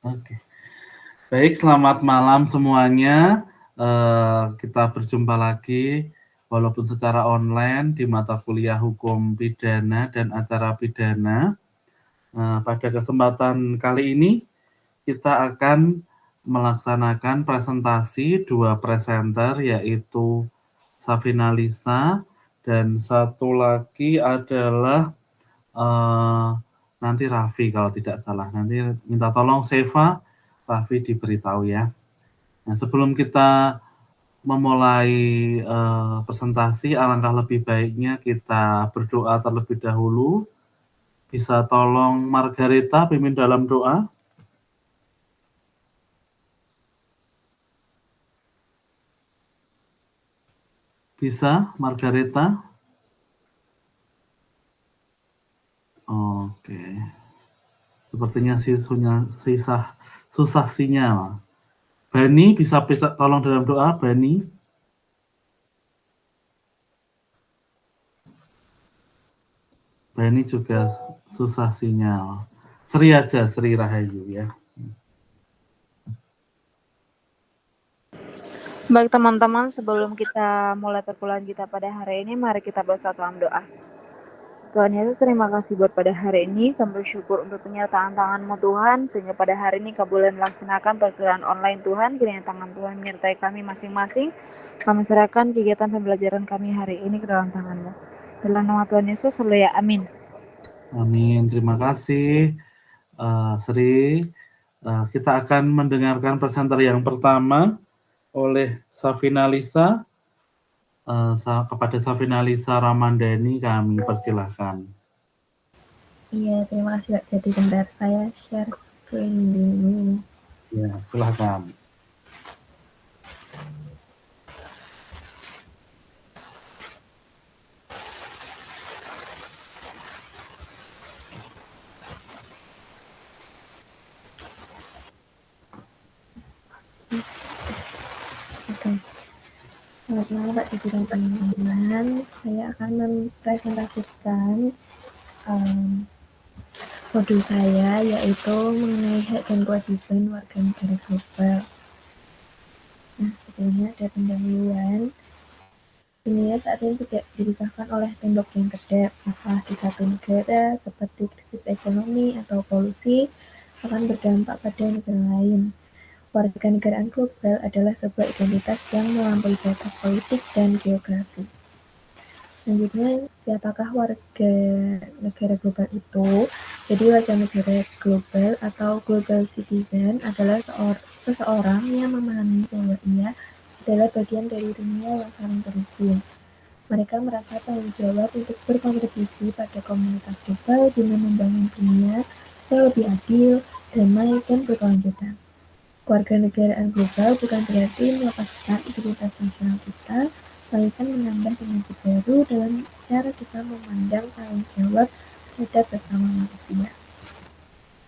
Oke. Baik, selamat malam semuanya. Kita berjumpa lagi walaupun secara online di mata kuliah Hukum Pidana dan Acara Pidana. Pada kesempatan kali ini kita akan melaksanakan presentasi 2 presenter yaitu Safina Lisa dan satu lagi adalah, eee, nanti Raffi kalau tidak salah. Nanti minta tolong Seva, Raffi diberitahu ya. Nah, sebelum kita memulai, presentasi, alangkah lebih baiknya kita berdoa terlebih dahulu. Bisa tolong Margareta pimpin dalam doa? Bisa, Margareta? Oke. Sepertinya susah sinyal. Bani bisa tolong dalam doa, Bani? Bani juga susah sinyal. Sri aja, Sri Rahayu ya. Baik teman-teman, sebelum kita mulai perkuliahan kita pada hari ini, mari kita bersatu dalam doa. Tuhan Yesus, terima kasih buat pada hari ini. Kami bersyukur untuk penyertaan tangan-Mu Tuhan, sehingga pada hari ini kami boleh melaksanakan perkuliahan online Tuhan. Kiranya tangan Tuhan menyertai kami masing-masing. Kami serahkan kegiatan pembelajaran kami hari ini ke dalam tangan-Mu. Dalam nama Tuhan Yesus, haleluya, amin. Amin, terima kasih Sri. Kita akan mendengarkan presenter yang pertama oleh Safina Lisa. Kepada Safina Lisa Ramandani kami persilahkan. Iya, terima kasih Kak. Jadi bentar saya share screen dulu. Ya, silahkan. Oke. Selamat malam Kak Jadi dan teman-teman. Saya akan mempresentasikan modul saya, yaitu mengenai hak dan kewajiban warga negara global. Nah, sebelumnya ada pendahuluan. Dunia saat ini tidak dipisahkan oleh tembok yang kedap. Masalah di satu negara, seperti krisis ekonomi atau polusi, akan berdampak pada negara lain. Warganegaraan global adalah sebuah identitas yang melampaui batas politik dan geografi. Selanjutnya, siapakah warga negara global itu? Jadi, warga negara global atau global citizen adalah seseorang yang memahami bahwa ia adalah bagian dari dunia yang saling terhubung. Mereka merasa tanggung jawab untuk berkontribusi pada komunitas global dengan membangun dunia yang lebih adil, damai, dan berkelanjutan. Kewarganegaraan global bukan berarti melepaskan identitas nasional kita, melainkan menambah dimensi baru dalam cara kita memandang tanggung jawab terhadap sesama manusia.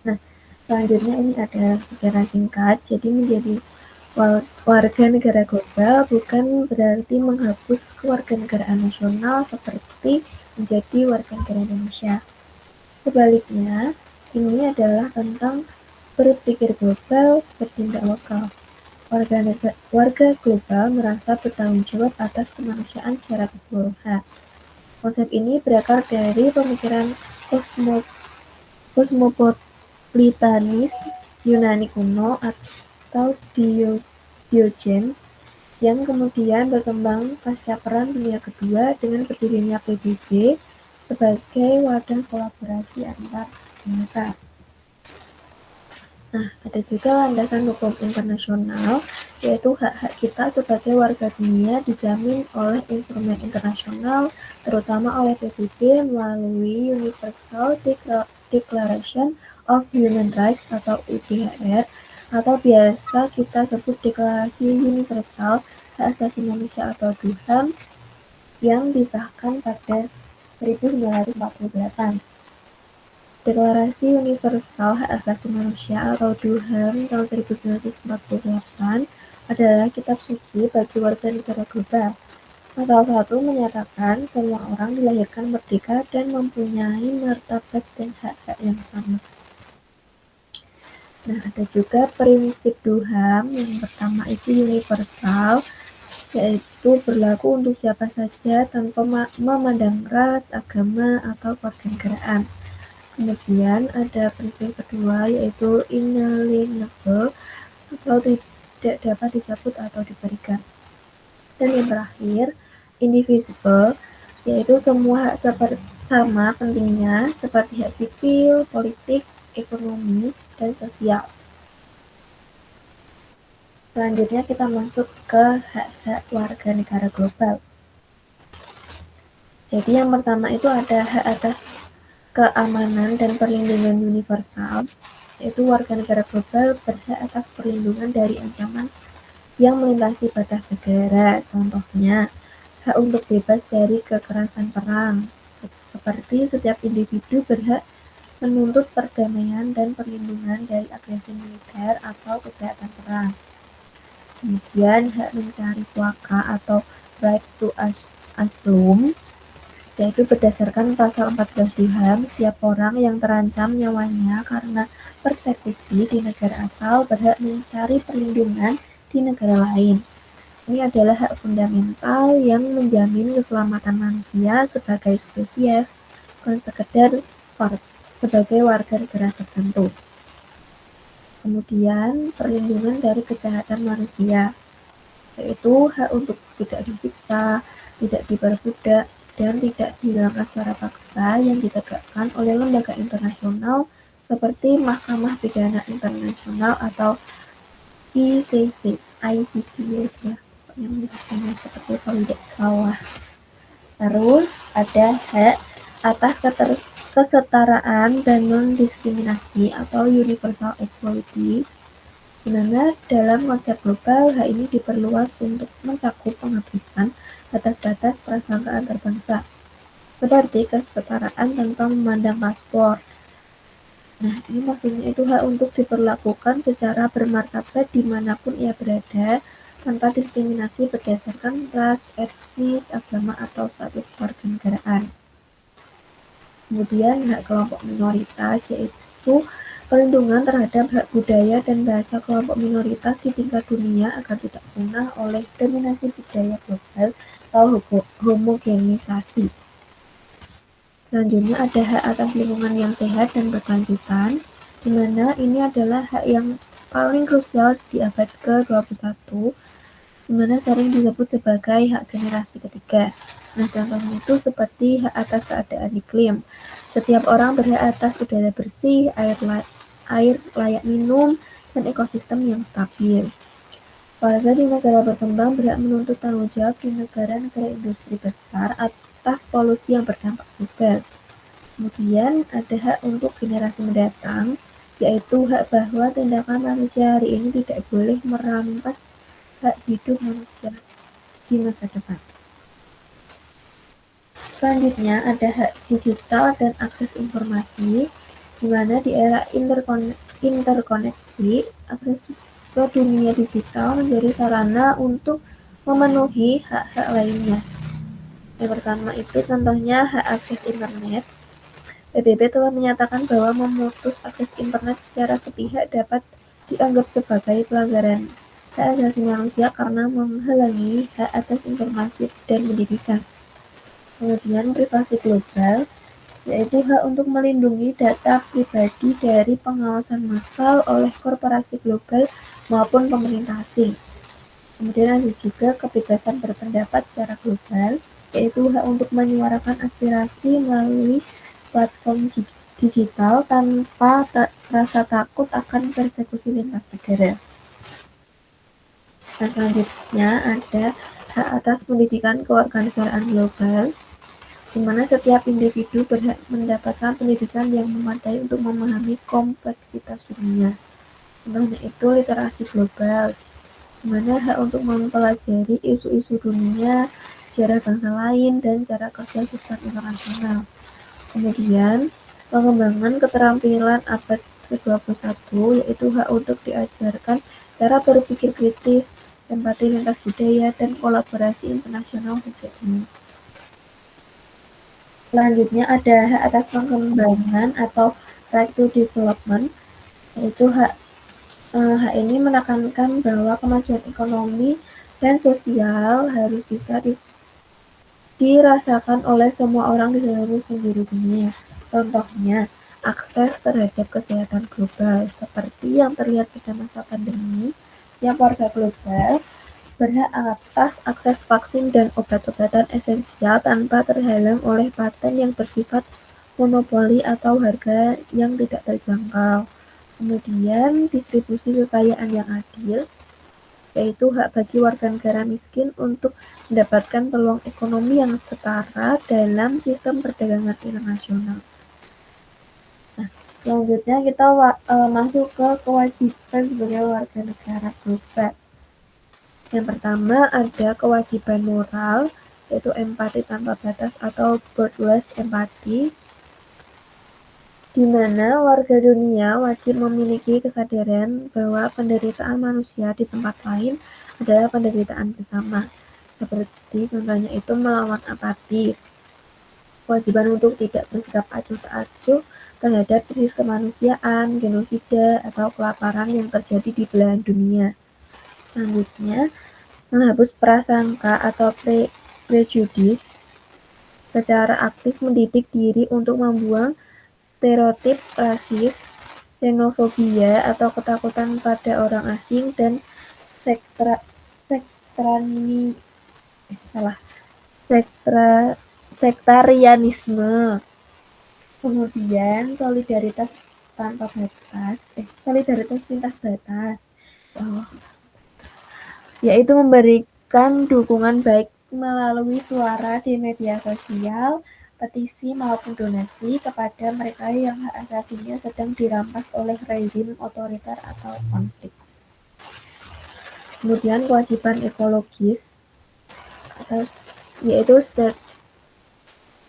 Nah, selanjutnya ini ada secara singkat. Jadi menjadi warga negara global bukan berarti menghapus kewarganegaraan nasional seperti menjadi warga negara Indonesia. Sebaliknya, ini adalah tentang berpikir global, bertindak lokal. Warga global merasa bertanggung jawab atas kemanusiaan secara keseluruhan. Konsep ini berakar dari pemikiran kosmopolitanis Yunani kuno atau Diogenes yang kemudian berkembang pasca Perang Dunia Kedua dengan berdirinya PBB sebagai wadah kolaborasi antar negara. Nah, ada juga landasan hukum internasional, yaitu hak-hak kita sebagai warga dunia dijamin oleh instrumen internasional, terutama oleh PBB melalui Universal Declaration of Human Rights atau UDHR, atau biasa kita sebut Deklarasi Universal Hak Asasi Manusia atau DUHAM, yang disahkan pada 1948. Deklarasi Universal Hak Asasi Manusia atau DUHAM tahun 1948 adalah kitab suci bagi warga negara global. Pasal 1 menyatakan semua orang dilahirkan merdeka dan mempunyai martabat dan hak-hak yang sama. Nah, ada juga prinsip Duham. Yang pertama itu universal, yaitu berlaku untuk siapa saja tanpa memandang ras, agama, atau kewarganegaraan. Kemudian ada prinsip kedua, yaitu inalienable atau tidak dapat dicabut atau diberikan. Dan yang terakhir, indivisible, yaitu semua hak sama pentingnya seperti hak sipil, politik, ekonomi, dan sosial. Selanjutnya kita masuk ke hak-hak warga negara global. Jadi yang pertama itu ada hak atas keamanan dan perlindungan universal, yaitu warga negara global berhak atas perlindungan dari ancaman yang melintasi batas negara. Contohnya, hak untuk bebas dari kekerasan perang, seperti setiap individu berhak menuntut perdamaian dan perlindungan dari agresi militer atau kejahatan perang. Kemudian hak mencari suaka atau right to asylum, yaitu berdasarkan pasal 14 Duham, setiap orang yang terancam nyawanya karena persekusi di negara asal berhak mencari perlindungan di negara lain. Ini adalah hak fundamental yang menjamin keselamatan manusia sebagai spesies, bukan sekedar sebagai warga negara tertentu. Kemudian perlindungan dari kejahatan manusia, yaitu hak untuk tidak disiksa, tidak diperbudak, dan tidak dihilangkan secara paksa yang ditegakkan oleh lembaga internasional seperti Mahkamah Pidana Internasional atau ICC ya, yang disebutnya seperti kalau tidak salah. Terus ada hak atas kesetaraan dan non-diskriminasi atau universal equality, di mana dalam konsep global hak ini diperluas untuk mencakup penghapusan batas-batas prasangka antar bangsa, seperti kesetaraan tanpa memandang paspor. Nah, ini maksudnya itu hak untuk diperlakukan secara bermartabat dimanapun ia berada, tanpa diskriminasi berdasarkan ras, etnis, agama, atau status kewarganegaraan. Kemudian hak kelompok minoritas, yaitu perlindungan terhadap hak budaya dan bahasa kelompok minoritas di tingkat dunia agar tidak punah oleh dominasi budaya global atau homogenisasi. Selanjutnya ada hak atas lingkungan yang sehat dan berkelanjutan, di mana ini adalah hak yang paling krusial di abad ke-21, di mana sering disebut sebagai hak generasi ketiga. Nah, contohnya itu seperti hak atas keadaan iklim. Setiap orang berhak atas udara bersih, air layak minum, dan ekosistem yang stabil. Warga di negara berkembang berhak menuntut tanggung jawab di negara-negara industri besar atas polusi yang berdampak global. Kemudian ada hak untuk generasi mendatang, yaitu hak bahwa tindakan manusia hari ini tidak boleh merampas hak hidup manusia di masa depan. Selanjutnya ada hak digital dan akses informasi, di mana di era interkoneksi, akses ke dunia digital menjadi sarana untuk memenuhi hak-hak lainnya. Yang pertama itu contohnya hak akses internet. PBB telah menyatakan bahwa memutus akses internet secara sepihak dapat dianggap sebagai pelanggaran hak asasi manusia karena menghalangi hak atas informasi dan pendidikan. Kemudian privasi global, yaitu hak untuk melindungi data pribadi dari pengawasan massal oleh korporasi global maupun pemerintah asing. Kemudian ada juga kebebasan berpendapat secara global, yaitu hak untuk menyuarakan aspirasi melalui platform digital tanpa rasa takut akan persekusi lintas negara. Nah, selanjutnya ada hak atas pendidikan kewarganegaraan global, di mana setiap individu berhak mendapatkan pendidikan yang memadai untuk memahami kompleksitas dunia. Contohnya itu literasi global, di mana hak untuk mempelajari isu-isu dunia, sejarah bangsa lain, dan cara kerja sistem internasional. Kemudian, pengembangan keterampilan abad ke-21, yaitu hak untuk diajarkan cara berpikir kritis, empati lintas budaya, dan kolaborasi internasional sejak dini. Selanjutnya ada hak atas pengembangan atau right to development, yaitu hak Hal ini menekankan bahwa kemajuan ekonomi dan sosial harus bisa dirasakan oleh semua orang di seluruh penjuru dunia. Contohnya, akses terhadap kesehatan global, seperti yang terlihat pada masa pandemi, yang warga global berhak atas akses vaksin dan obat-obatan esensial tanpa terhalang oleh paten yang bersifat monopoli atau harga yang tidak terjangkau. Kemudian, distribusi kekayaan yang adil, yaitu hak bagi warga negara miskin untuk mendapatkan peluang ekonomi yang setara dalam sistem perdagangan internasional. Nah, selanjutnya kita masuk ke kewajiban sebagai warga negara global. Yang pertama ada kewajiban moral, yaitu empati tanpa batas atau boundless empathy, di mana warga dunia wajib memiliki kesadaran bahwa penderitaan manusia di tempat lain adalah penderitaan bersama, seperti contohnya itu melawan apatis, kewajiban untuk tidak bersikap acuh tak acuh terhadap krisis kemanusiaan, genosida, atau kelaparan yang terjadi di belahan dunia. Selanjutnya, menghapus prasangka atau prejudis, secara aktif mendidik diri untuk membuang stereotip rasis, xenofobia atau ketakutan pada orang asing, dan sektrani, sektarianisme. Kemudian solidaritas lintas batas, yaitu memberikan dukungan baik melalui suara di media sosial, petisi maupun donasi kepada mereka yang hak asasinya sedang dirampas oleh rezim otoriter atau konflik. Kemudian kewajiban ekologis, yaitu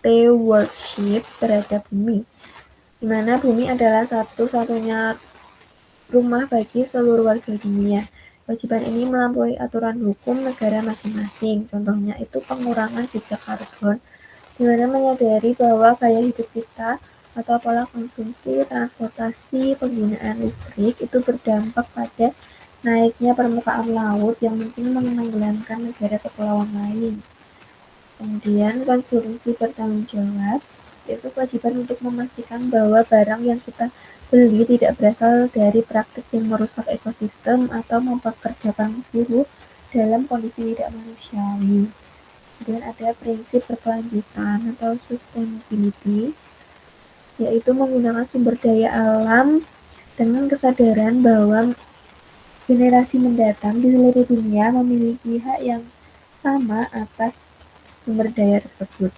stewardship terhadap bumi, di mana bumi adalah satu-satunya rumah bagi seluruh warga dunia. Kewajiban ini melampaui aturan hukum negara masing-masing. Contohnya itu pengurangan jejak karbon, di mana menyadari bahwa gaya hidup kita atau pola konsumsi, transportasi, penggunaan listrik itu berdampak pada naiknya permukaan laut yang mungkin menenggelamkan negara kepulauan lain. Kemudian konsumsi bertanggung jawab, yaitu kewajiban untuk memastikan bahwa barang yang kita beli tidak berasal dari praktik yang merusak ekosistem atau mempekerjakan buruh dalam kondisi tidak manusiawi. Kemudian ada prinsip berkelanjutan atau sustainability, yaitu menggunakan sumber daya alam dengan kesadaran bahwa generasi mendatang di seluruh dunia memiliki hak yang sama atas sumber daya tersebut.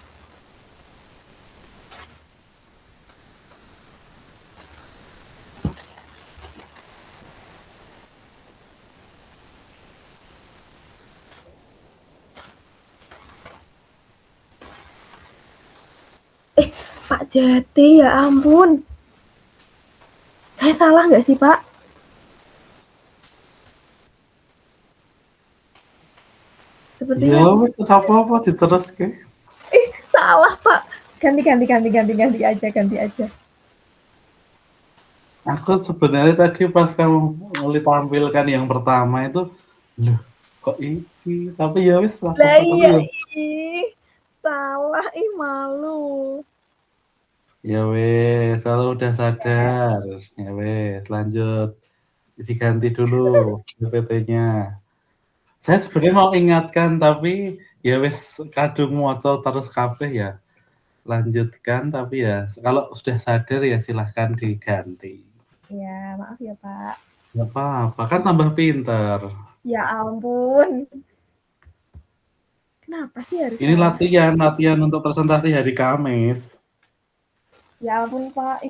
Pak Jati, ya ampun. Saya salah nggak sih, Pak? Sepertinya. Ya, wis apa-apa diterus ke. Salah, Pak. Ganti aja. Aku sebenarnya tadi pas kamu tampilkan yang pertama itu, loh, kok ini? Tapi ya wis lah. Lah iya, salah, malu. Ya wes, kalau udah sadar, ya wes, lanjut. Diganti dulu PPT-nya. Saya sebenarnya mau ingatkan, tapi ya wes kadung moco terus kabeh ya. Lanjutkan, tapi ya kalau sudah sadar ya silahkan diganti. Ya, maaf ya, Pak. Gak apa-apa, kan tambah pinter. Ya ampun. Kenapa sih harus Ini salah? latihan untuk presentasi hari Kamis. Ya ampun, Pak.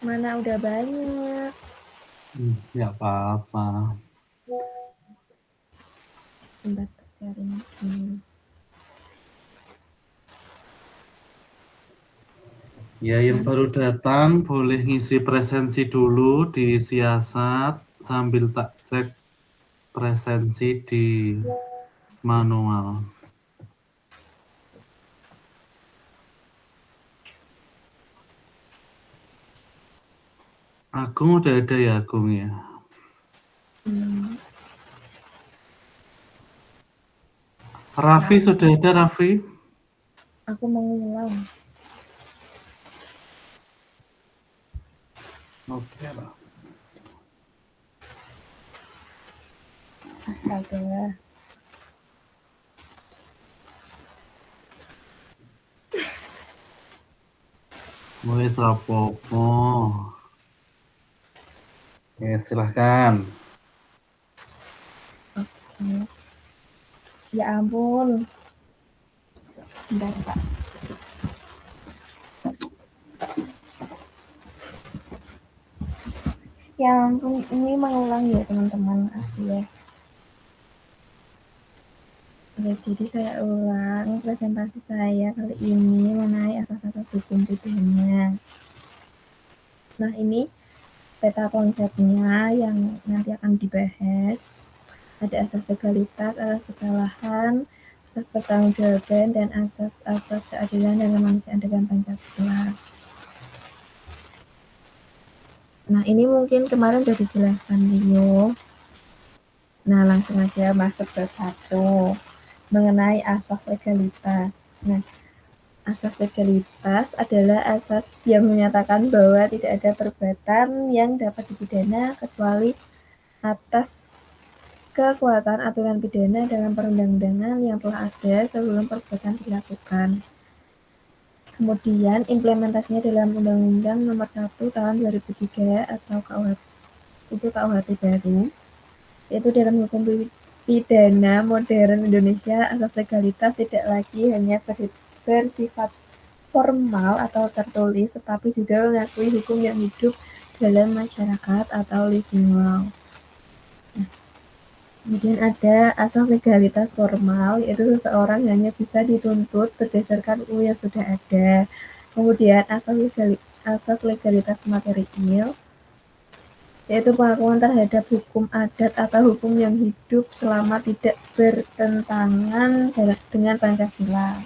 Mana udah banyak. Ya apa-apa. Bentar, cari dulu. Ya, yang baru datang boleh ngisi presensi dulu di siasat sambil tak cek presensi di manual. Agung udah ada ya, Agung ya. Raffi sudah ada, Raffi? Aku mau ngulang. Oke lah. Astaga. Wes rapopo. Oke, silahkan. Oke. Ya ampun. Bentar, Pak. Ya ampun, ini mengulang ya teman-teman. Asli ya. Oke, jadi saya ulang presentasi saya kali ini mengenai asas-asas hukum pidana. Nah, ini peta konsepnya yang nanti akan dibahas. Ada asas legalitas, asas kesalahan, asas pertanggungjawaban, dan asas-asas keadilan dan kemanusiaan dengan Pancasila. Nah, ini mungkin kemarin sudah dijelaskan Rio. Nah, langsung aja masuk ke 1 mengenai asas legalitas. Nah, asas legalitas adalah asas yang menyatakan bahwa tidak ada perbuatan yang dapat dipidana kecuali atas kekuatan aturan pidana dalam perundang-undangan yang telah ada sebelum perbuatan dilakukan. Kemudian implementasinya dalam Undang-Undang Nomor 1 Tahun 2003 atau KUHP baru, yaitu dalam hukum pidana modern Indonesia, asas legalitas tidak lagi hanya bersifat formal atau tertulis, tetapi juga mengakui hukum yang hidup dalam masyarakat atau living law. Kemudian ada asas legalitas formal, yaitu seseorang hanya bisa dituntut berdasarkan UU yang sudah ada. Kemudian asas legalitas material, yaitu pengakuan terhadap hukum adat atau hukum yang hidup selama tidak bertentangan dengan Pancasila.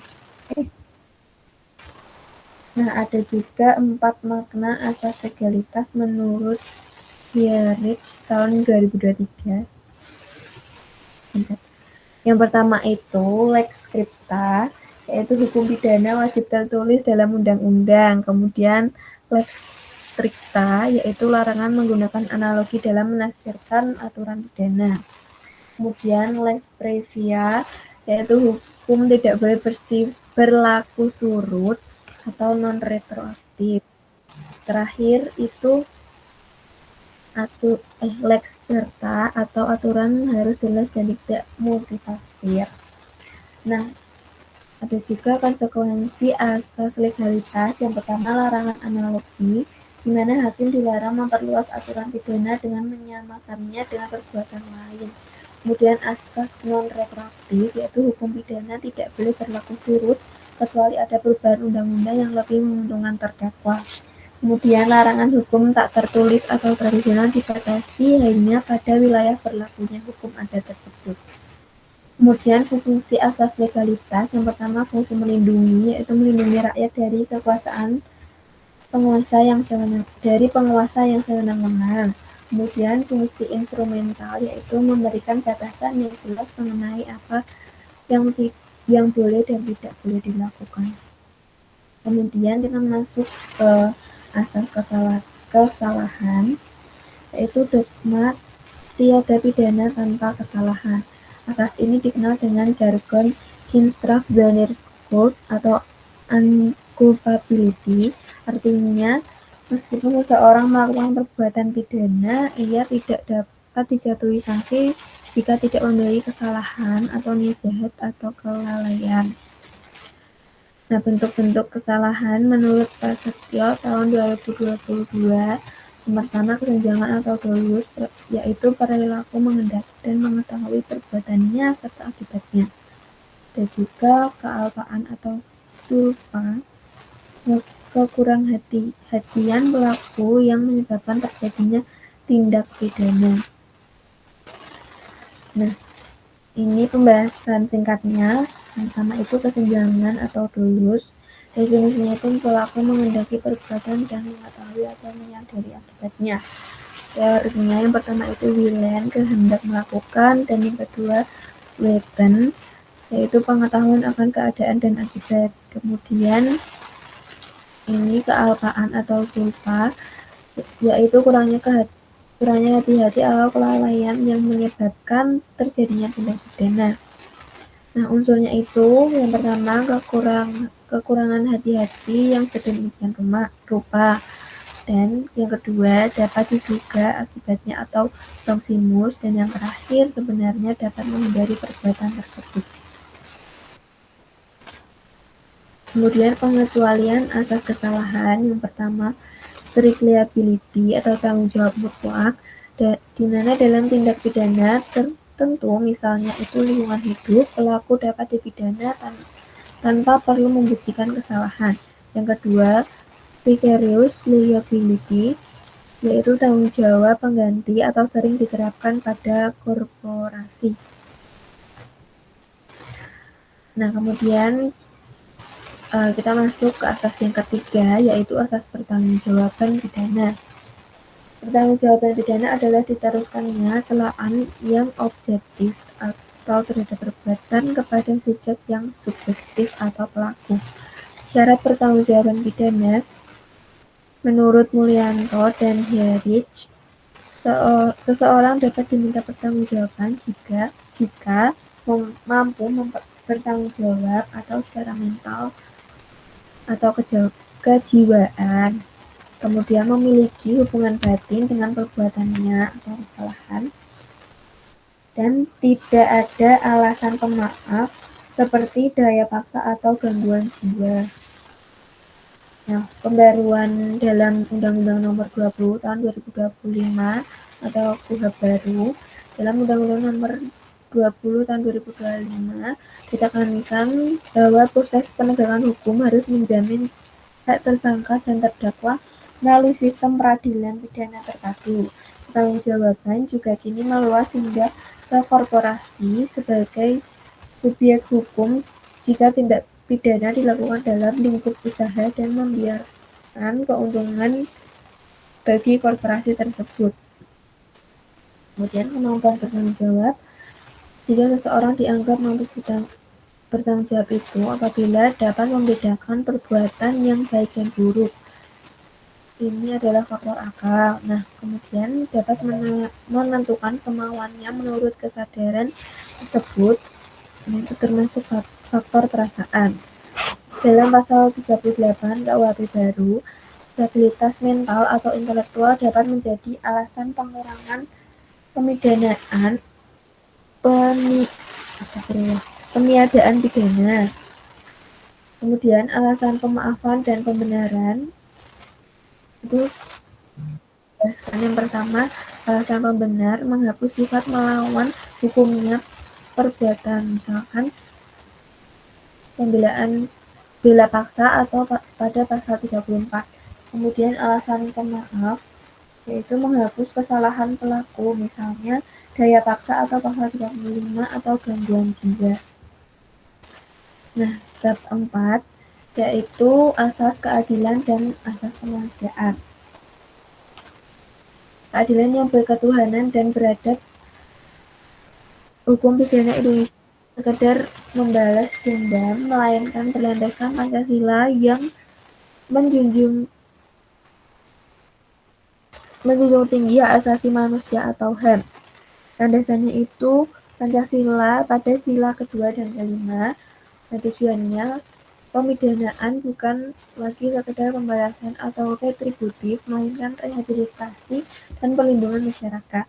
Nah, ada juga 4 makna asas legalitas menurut Hierich tahun 2023. Yang pertama itu lex scripta, yaitu hukum pidana wajib tertulis dalam undang-undang. Kemudian lex stricta, yaitu larangan menggunakan analogi dalam menafsirkan aturan pidana. Kemudian lex previa, yaitu hukum tidak boleh berlaku surut atau non retroaktif. Terakhir itu lex certa atau aturan harus jelas dan tidak multitafsir. Nah, ada juga konsekuensi asas legalitas. Yang pertama, larangan analogi, di mana hakim dilarang memperluas aturan pidana dengan menyamakannya dengan perbuatan lain. Kemudian asas non retroaktif, yaitu hukum pidana tidak boleh berlaku surut kecuali ada perubahan undang-undang yang lebih menguntungkan terdakwa. Kemudian larangan hukum tak tertulis atau tradisional dibatasi hanya pada wilayah berlakunya hukum adat tersebut. Kemudian fungsi asas legalitas, yang pertama fungsi melindungi, yaitu melindungi rakyat dari penguasa yang sewenang-wenang. Kemudian fungsi instrumental, yaitu memberikan batasan yang jelas mengenai apa yang boleh dan tidak boleh dilakukan. Kemudian kita masuk ke asas kesalahan, yaitu dogma tiada pidana tanpa kesalahan. Asas ini dikenal dengan jargon Kinstraf-Zonersschuld atau unculpability. Artinya, meskipun seseorang melakukan perbuatan pidana, ia tidak dapat dijatuhi sanksi jika tidak memiliki kesalahan atau niat jahat atau kelalaian. Nah, bentuk-bentuk kesalahan menurut Prasetyo tahun 2022, yang pertama kesenjangan atau dolus, yaitu perilaku mengendaki dan mengetahui perbuatannya serta akibatnya. Dan juga kealpaan atau tulpa, kekurang hatian pelaku yang menyebabkan terjadinya tindak pidana. Nah, ini pembahasan singkatnya. Yang pertama itu kesenjangan atau dolus. Definisinya itu pelaku mengendaki perbuatan dan mengetahui atau menyadari akibatnya. Teorinya yang pertama itu willen, kehendak melakukan, dan yang kedua weten, yaitu pengetahuan akan keadaan dan akibat. Kemudian ini kealpaan atau culpa, yaitu kurangnya hati-hati atau kelalaian yang menyebabkan terjadinya tindak pidana. Nah, unsurnya itu yang pertama kekurangan hati-hati yang sedemikian rupa, dan yang kedua dapat diduga akibatnya atau proximus, dan yang terakhir sebenarnya dapat menghindari perbuatan tersebut. Kemudian pengecualian asas kesalahan yang pertama strict liability atau tanggung jawab mutlak, di mana dalam tindak pidana tertentu misalnya itu lingkungan hidup, pelaku dapat dipidana tanpa perlu membuktikan kesalahan. Yang kedua vicarious liability, yaitu tanggung jawab pengganti atau sering diterapkan pada korporasi. Nah, kemudian kita masuk ke asas yang ketiga, yaitu asas pertanggungjawaban pidana. Pertanggungjawaban pidana adalah diteruskannya celaan yang objektif atau terhadap perbuatan kepada subjek yang subjektif atau pelaku. Syarat pertanggungjawaban pidana menurut Mulyanto dan Heritage, seseorang dapat diminta pertanggungjawaban jika mampu bertanggung jawab atau secara mental atau kejiwaan, kemudian memiliki hubungan batin dengan perbuatannya atau kesalahan, dan tidak ada alasan pemaaf seperti daya paksa atau gangguan jiwa. Nah, pembaruan dalam Undang-Undang Nomor 20 Tahun 2025 atau KUHP baru, dalam Undang-Undang Nomor 20 Tahun 2025 ditekankan bahwa proses penegakan hukum harus menjamin hak tersangka dan terdakwa melalui sistem peradilan pidana terpadu. Pertanggungjawaban juga kini meluas hingga ke korporasi sebagai subjek hukum jika tindak pidana dilakukan dalam lingkup usaha dan membiarkan keuntungan bagi korporasi tersebut. Kemudian kemampuan bertanggung jawab, jika seseorang dianggap mampu bertanggung jawab itu apabila dapat membedakan perbuatan yang baik dan buruk. Ini adalah faktor akal. Nah, kemudian dapat menentukan kemauannya menurut kesadaran tersebut. Ini itu termasuk faktor perasaan. Dalam pasal 38 KUHP baru, stabilitas mental atau intelektual dapat menjadi alasan pengurangan pemidanaan peniadaan pidana. Kemudian alasan pemaafan dan pembenaran itu yang pertama, alasan pembenar menghapus sifat melawan hukumnya perbuatan, misalkan pembelaan bela paksa atau pada pasal 34. Kemudian alasan pemaaf yaitu menghapus kesalahan pelaku, misalnya daya paksa atau pasal 35 atau gangguan jiwa. Nah, bab 4 yaitu asas keadilan dan asas kemanusiaan. Keadilan yang berketuhanan dan beradab. Hukum pidana Indonesia sekedar membalas dendam, melainkan berlandaskan Pancasila yang menjunjung tinggi hak asasi manusia atau HAM. Landasannya itu Pancasila pada sila kedua dan kelima. Dan tujuannya pemidanaan bukan lagi sekedar pembalasan atau retributif, melainkan rehabilitasi dan perlindungan masyarakat.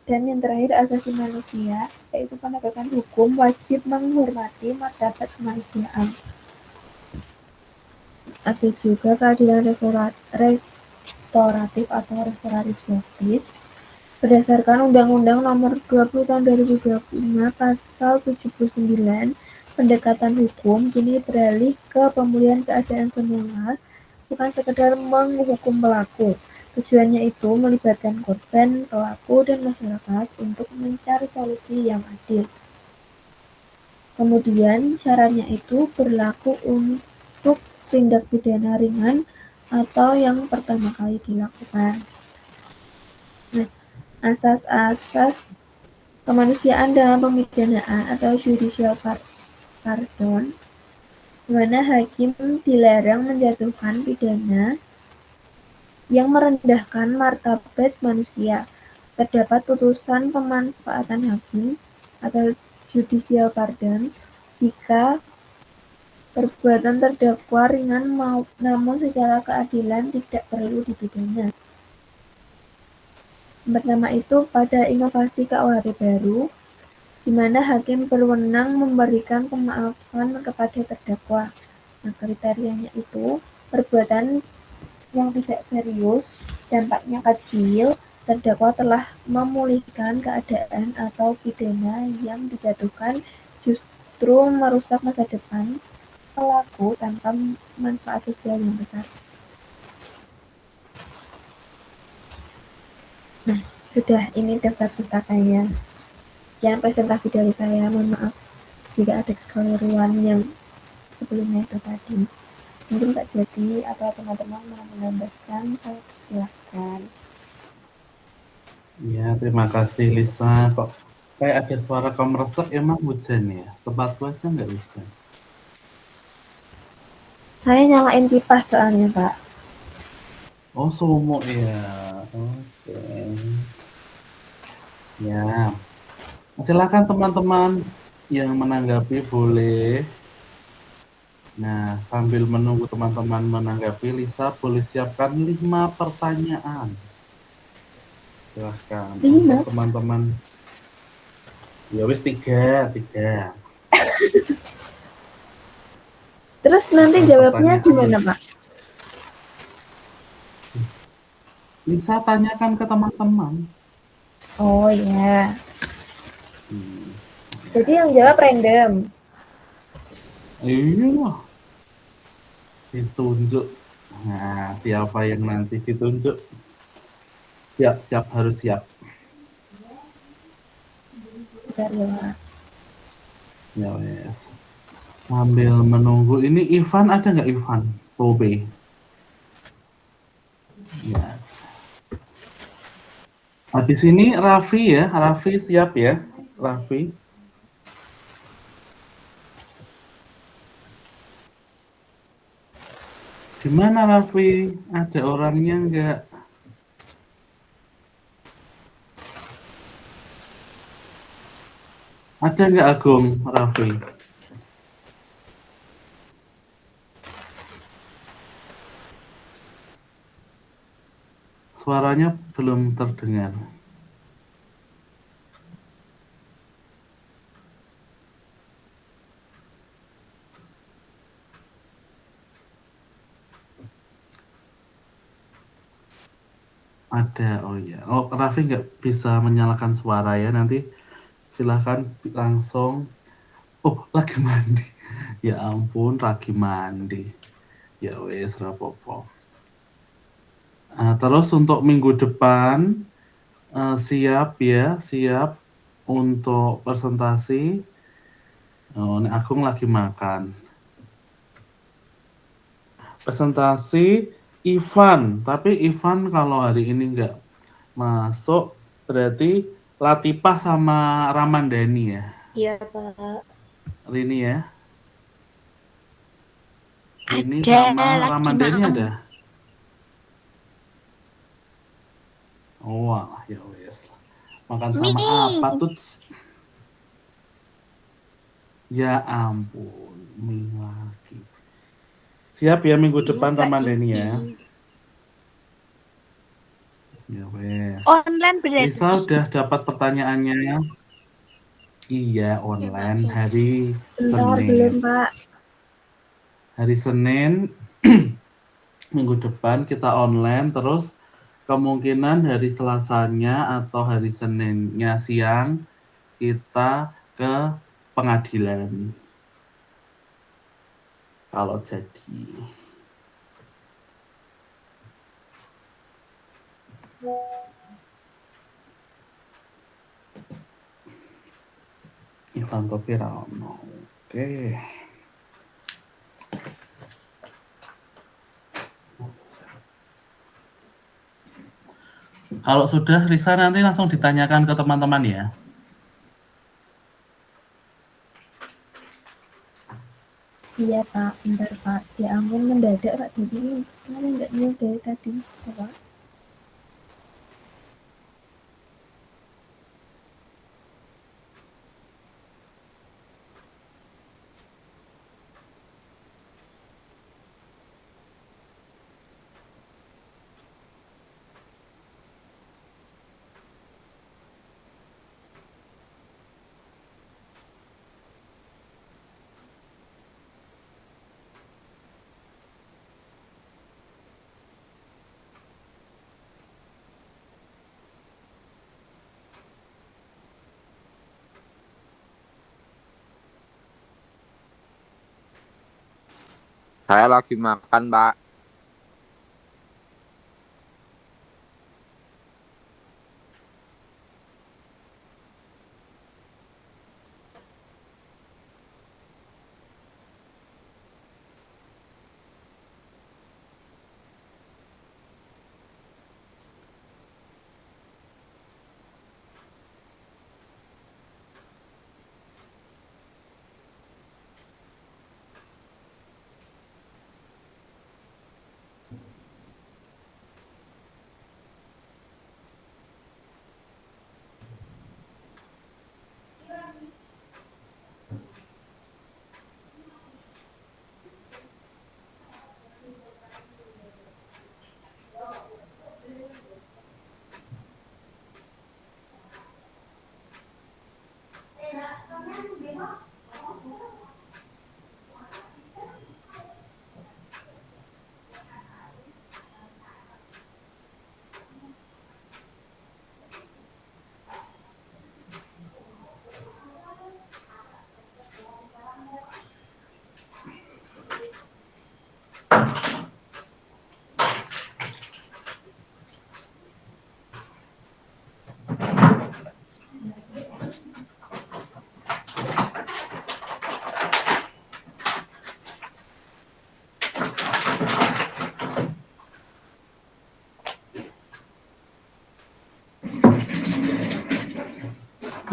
Dan yang terakhir asasi manusia, yaitu penegakan hukum wajib menghormati martabat kemanusiaan. Ada juga keadilan restoratif atau restoratif justice berdasarkan Undang-Undang Nomor 20 Tahun 2025 Pasal 79. Pendekatan hukum kini beralih ke pemulihan keadaan semula, bukan sekedar menghukum pelaku. Tujuannya itu melibatkan korban, pelaku, dan masyarakat untuk mencari solusi yang adil. Kemudian syaratnya itu berlaku untuk tindak pidana ringan atau yang pertama kali dilakukan. Nah, asas-asas kemanusiaan dalam pemidanaan atau judicial pardon, di mana hakim dilarang menjatuhkan pidana yang merendahkan martabat manusia. Terdapat putusan pemanfaatan hakim atau judicial pardon jika perbuatan terdakwa ringan namun secara keadilan tidak perlu dipidana. Pertama itu pada inovasi KUHP baru, di mana hakim berwenang memberikan pemaafan kepada terdakwa. Nah, kriterianya itu perbuatan yang tidak serius, dampaknya kecil, terdakwa telah memulihkan keadaan atau pidana yang dijatuhkan justru merusak masa depan pelaku tanpa manfaat sosial yang besar. Nah, sudah ini daftar pustakanya. Sekian presentasi dari saya. Mohon maaf jika ada kekeliruan yang sebelumnya itu tadi. Mungkin Kak Jati atau teman-teman mau menambahkan, silahkan. Ya, terima kasih Lisa. Kok kayak ada suara komresek, emang hujan ya? Tempatku aja nggak hujan. Saya nyalain kipas soalnya, Pak. Oh, sumuk ya. Oke. Ya. Silakan teman-teman yang menanggapi boleh. Nah, sambil menunggu teman-teman menanggapi, Lisa boleh siapkan 5 pertanyaan. Silahkan untuk teman-teman. Ya wis 3. Terus nanti jawabnya gimana, Pak? Lisa tanyakan ke teman-teman. Oh ya. Jadi yang jawab random. Iya. Ditunjuk. Nah, siapa yang nanti ditunjuk? Siap, harus siap. Ya wes. Sambil menunggu, ini Ivan ada nggak Ivan? Tobe. Ya. Nah, di sini Raffi ya, Raffi siap ya, Raffi. Di mana Raffi? Ada orangnya nggak? Ada nggak Agung, Raffi? Suaranya belum terdengar. Ada, oh iya. Oh, Raffi nggak bisa menyalakan suara ya, nanti silahkan langsung. Oh, lagi mandi. Ya ampun, lagi mandi. Ya wes, rapopo. Terus untuk minggu depan, siap ya, siap untuk presentasi. Oh, ini Agung lagi makan. Presentasi Ivan, tapi Ivan kalau hari ini nggak masuk, berarti Latifah sama Ramandani ya? Iya, Pak. Rini ya? Rini Ada, sama lagi Ramandani makan. ada? Oh, alah, ya wes. Makan sama apa tuh? Ya ampun, mie lagi. Siap ya minggu depan Ramandani ya? Ya wes. Online berarti. Lisa udah dapat pertanyaannya? Iya, online hari Senin. Belum, Pak. Hari Senin minggu depan kita online, terus kemungkinan hari Selasanya atau hari Seninnya siang kita ke pengadilan. Kalau jadi. Ivan Topirano. Oke. Kalau sudah, Risa nanti langsung ditanyakan ke teman-teman ya. Iya Pak, bentar Pak. Ya ampun mendadak Pak, jadi ini nggak nyium dari tadi. Ya, Pak. Saya lagi makan, Pak.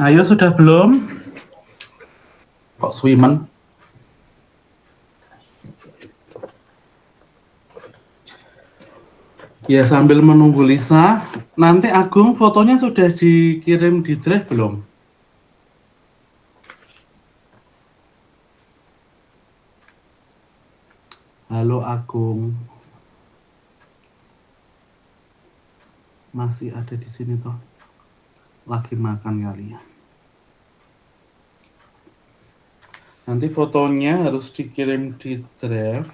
Ayo, sudah belum? Kok swimen? Ya, sambil menunggu Lisa, nanti Agung fotonya sudah dikirim di drive belum? Halo Agung. Masih ada di sini toh. Lagi makan kali ya. Nanti fotonya harus dikirim di drive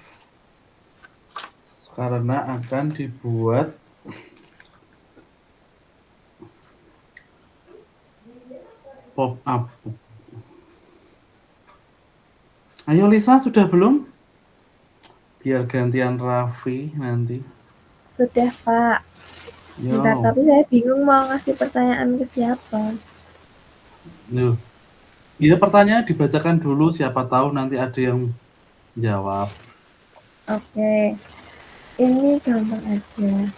karena akan dibuat pop-up. Ayo Lisa, sudah belum? Biar gantian Raffi nanti. Sudah Pak. Yo. Bentar, tapi saya bingung mau ngasih pertanyaan ke siapa. Loh. Ya, pertanyaan dibacakan dulu, siapa tahu nanti ada yang jawab. Oke, ini gampang aja.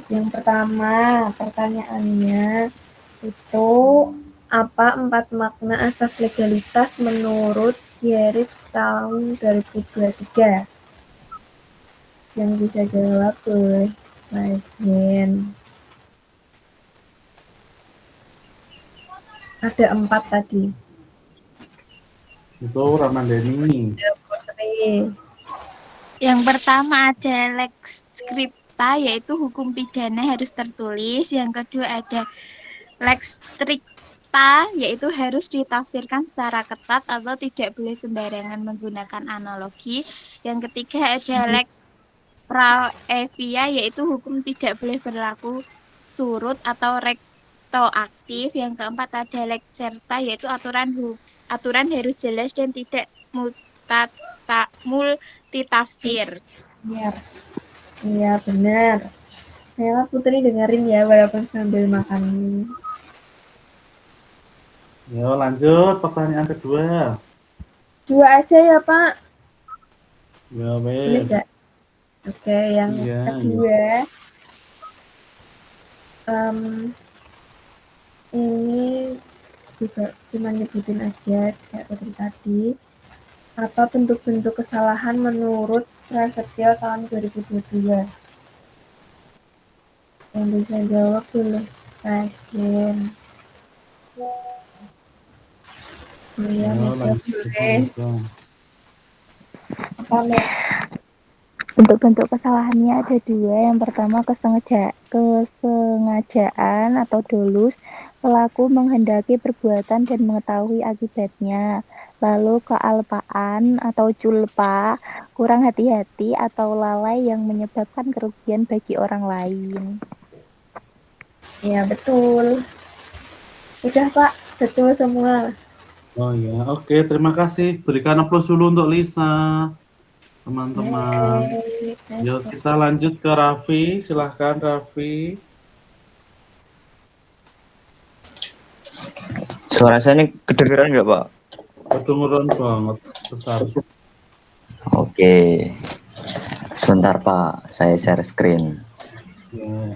Yang pertama, pertanyaannya itu apa 4 makna asas legalitas menurut Yeris tahun 2023? Yang bisa jawab boleh Majen. Ada 4 tadi. Itu Ramadhani. Putri. Yang pertama ada lex scripta, yaitu hukum pidana harus tertulis. Yang kedua ada lex stricta, yaitu harus ditafsirkan secara ketat atau tidak boleh sembarangan menggunakan analogi. Yang ketiga ada lex praevia, yaitu hukum tidak boleh berlaku surut atau retroaktif. Yang keempat ada lex certa, yaitu aturan harus jelas dan tidak multitafsir. Iya benar. Saya Putri dengerin ya walaupun sambil makan. Yo, lanjut pertanyaan kedua. 2 aja ya Pak. Ya, Boleh wes. nggak? Oke, yang Iya, kedua. Ini juga cuma nyebutin aja kayak tadi, apa bentuk-bentuk kesalahan menurut Prasetyo tahun 2022? Yang bisa jawab dulu, Rajen. Iya, lanjut boleh. dong. Apa, Mbak? Bentuk-bentuk kesalahannya ada dua. Yang pertama kesengajaan atau dolus, pelaku menghendaki perbuatan dan mengetahui akibatnya. Lalu kealpaan atau culpa, kurang hati-hati atau lalai yang menyebabkan kerugian bagi orang lain. Ya, betul. Udah, Pak. Betul semua. Oh ya, oke, terima kasih. Berikan aplaus dulu untuk Lisa, teman-teman. Yuk kita lanjut ke Raffi, silahkan Raffi. Suara saya ini kedengeran nggak, Pak? Kedengeran banget, besar. Oke. Sebentar, Pak. Saya share screen. Ya.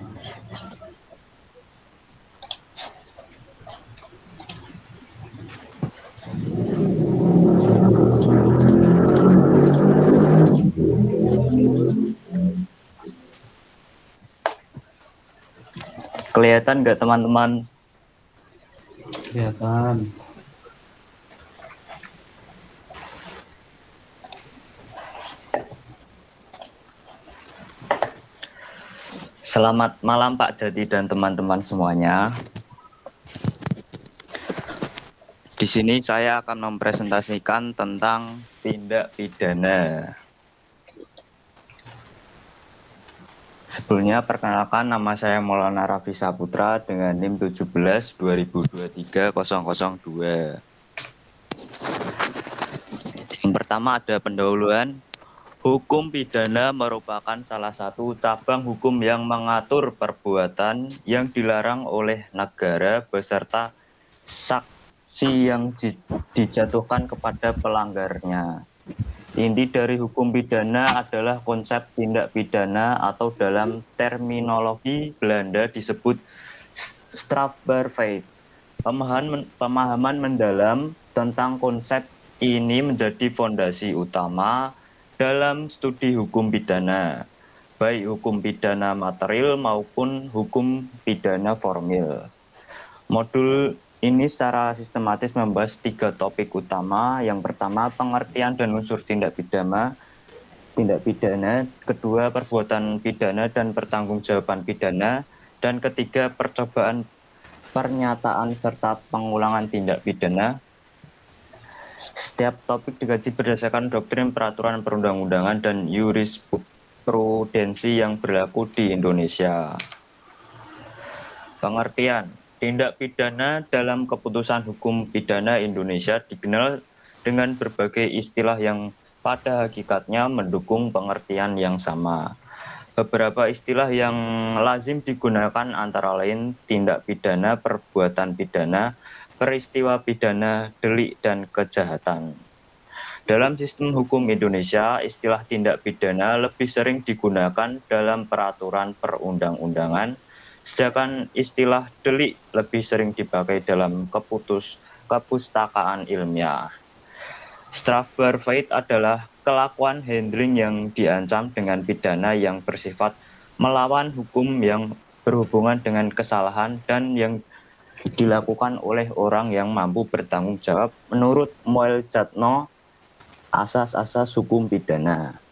Kelihatan nggak, teman-teman? Kelihatan. Selamat malam, Pak Jati dan teman-teman semuanya. Di sini saya akan mempresentasikan tentang tindak pidana. Sebelumnya perkenalkan, nama saya Maulana Raffi Saputra dengan NIM 17-2023-002. Yang pertama ada pendahuluan. Hukum pidana merupakan salah satu cabang hukum yang mengatur perbuatan yang dilarang oleh negara beserta sanksi yang dijatuhkan kepada pelanggarnya. Inti dari hukum pidana adalah konsep tindak pidana atau dalam terminologi Belanda disebut strafbaarheid. Pemahaman mendalam tentang konsep ini menjadi fondasi utama dalam studi hukum pidana, baik hukum pidana material maupun hukum pidana formil. Modul ini secara sistematis membahas 3 topik utama. Yang pertama, pengertian dan unsur tindak pidana. Kedua, perbuatan pidana dan pertanggungjawaban pidana. Dan ketiga, percobaan pernyataan serta pengulangan tindak pidana. Setiap topik dikaji berdasarkan doktrin, peraturan perundang-undangan, dan jurisprudensi yang berlaku di Indonesia. Pengertian. Tindak pidana dalam keputusan hukum pidana Indonesia dikenal dengan berbagai istilah yang pada hakikatnya mendukung pengertian yang sama. Beberapa istilah yang lazim digunakan antara lain tindak pidana, perbuatan pidana, peristiwa pidana, delik, dan kejahatan. Dalam sistem hukum Indonesia, istilah tindak pidana lebih sering digunakan dalam peraturan perundang-undangan, sedangkan istilah delik lebih sering dipakai dalam kepustakaan ilmiah. Strafbaarheid adalah kelakuan handling yang diancam dengan pidana yang bersifat melawan hukum yang berhubungan dengan kesalahan dan yang dilakukan oleh orang yang mampu bertanggung jawab menurut Moel Jatno, asas-asas hukum pidana.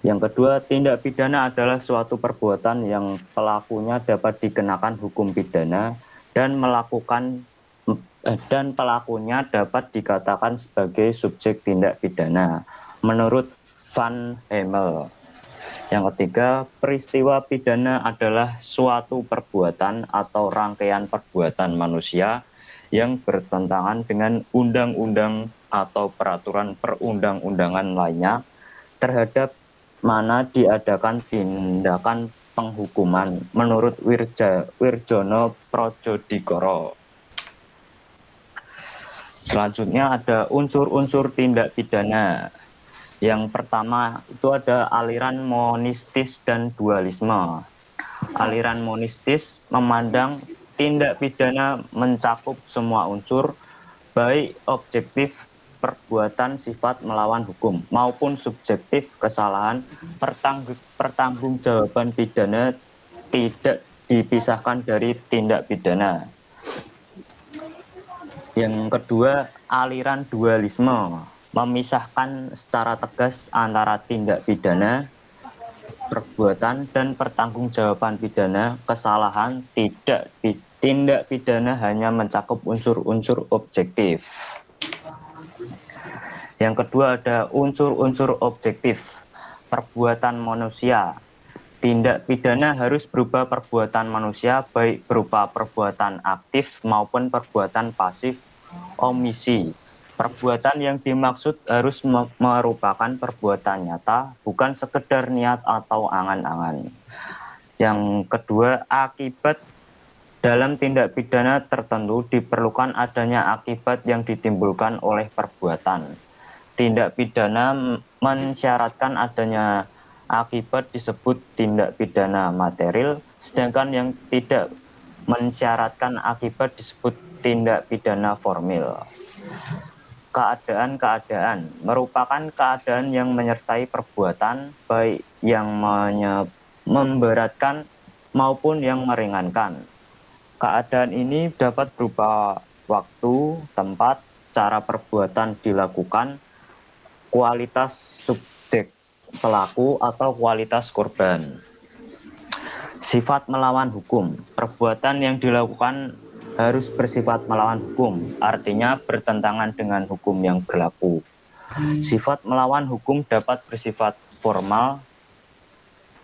Yang kedua, tindak pidana adalah suatu perbuatan yang pelakunya dapat dikenakan hukum pidana dan pelakunya dapat dikatakan sebagai subjek tindak pidana menurut Van Hemel. Yang ketiga, peristiwa pidana adalah suatu perbuatan atau rangkaian perbuatan manusia yang bertentangan dengan undang-undang atau peraturan perundang-undangan lainnya terhadap mana diadakan tindakan penghukuman menurut Wirjono Projodikoro. Selanjutnya ada unsur-unsur tindak pidana. Yang pertama itu ada aliran monistis dan dualisme. Aliran monistis memandang tindak pidana mencakup semua unsur, baik objektif perbuatan sifat melawan hukum maupun subjektif kesalahan pertanggungjawaban pidana tidak dipisahkan dari tindak pidana. Yang kedua, aliran dualisme memisahkan secara tegas antara tindak pidana perbuatan dan pertanggungjawaban pidana kesalahan. Tindak pidana hanya mencakup unsur-unsur objektif. Yang kedua ada unsur-unsur objektif perbuatan manusia. Tindak pidana harus berupa perbuatan manusia, baik berupa perbuatan aktif maupun perbuatan pasif omisi. Perbuatan yang dimaksud harus merupakan perbuatan nyata, bukan sekedar niat atau angan-angan. Yang kedua, akibat dalam tindak pidana tertentu diperlukan adanya akibat yang ditimbulkan oleh perbuatan. Tindak pidana mensyaratkan adanya akibat disebut tindak pidana material, sedangkan yang tidak mensyaratkan akibat disebut tindak pidana formil. Keadaan-keadaan merupakan keadaan yang menyertai perbuatan, baik yang memberatkan maupun yang meringankan. Keadaan ini dapat berupa waktu, tempat, cara perbuatan dilakukan, kualitas subjek pelaku atau kualitas korban. Sifat melawan hukum, perbuatan yang dilakukan harus bersifat melawan hukum, artinya bertentangan dengan hukum yang berlaku. Sifat melawan hukum dapat bersifat formal,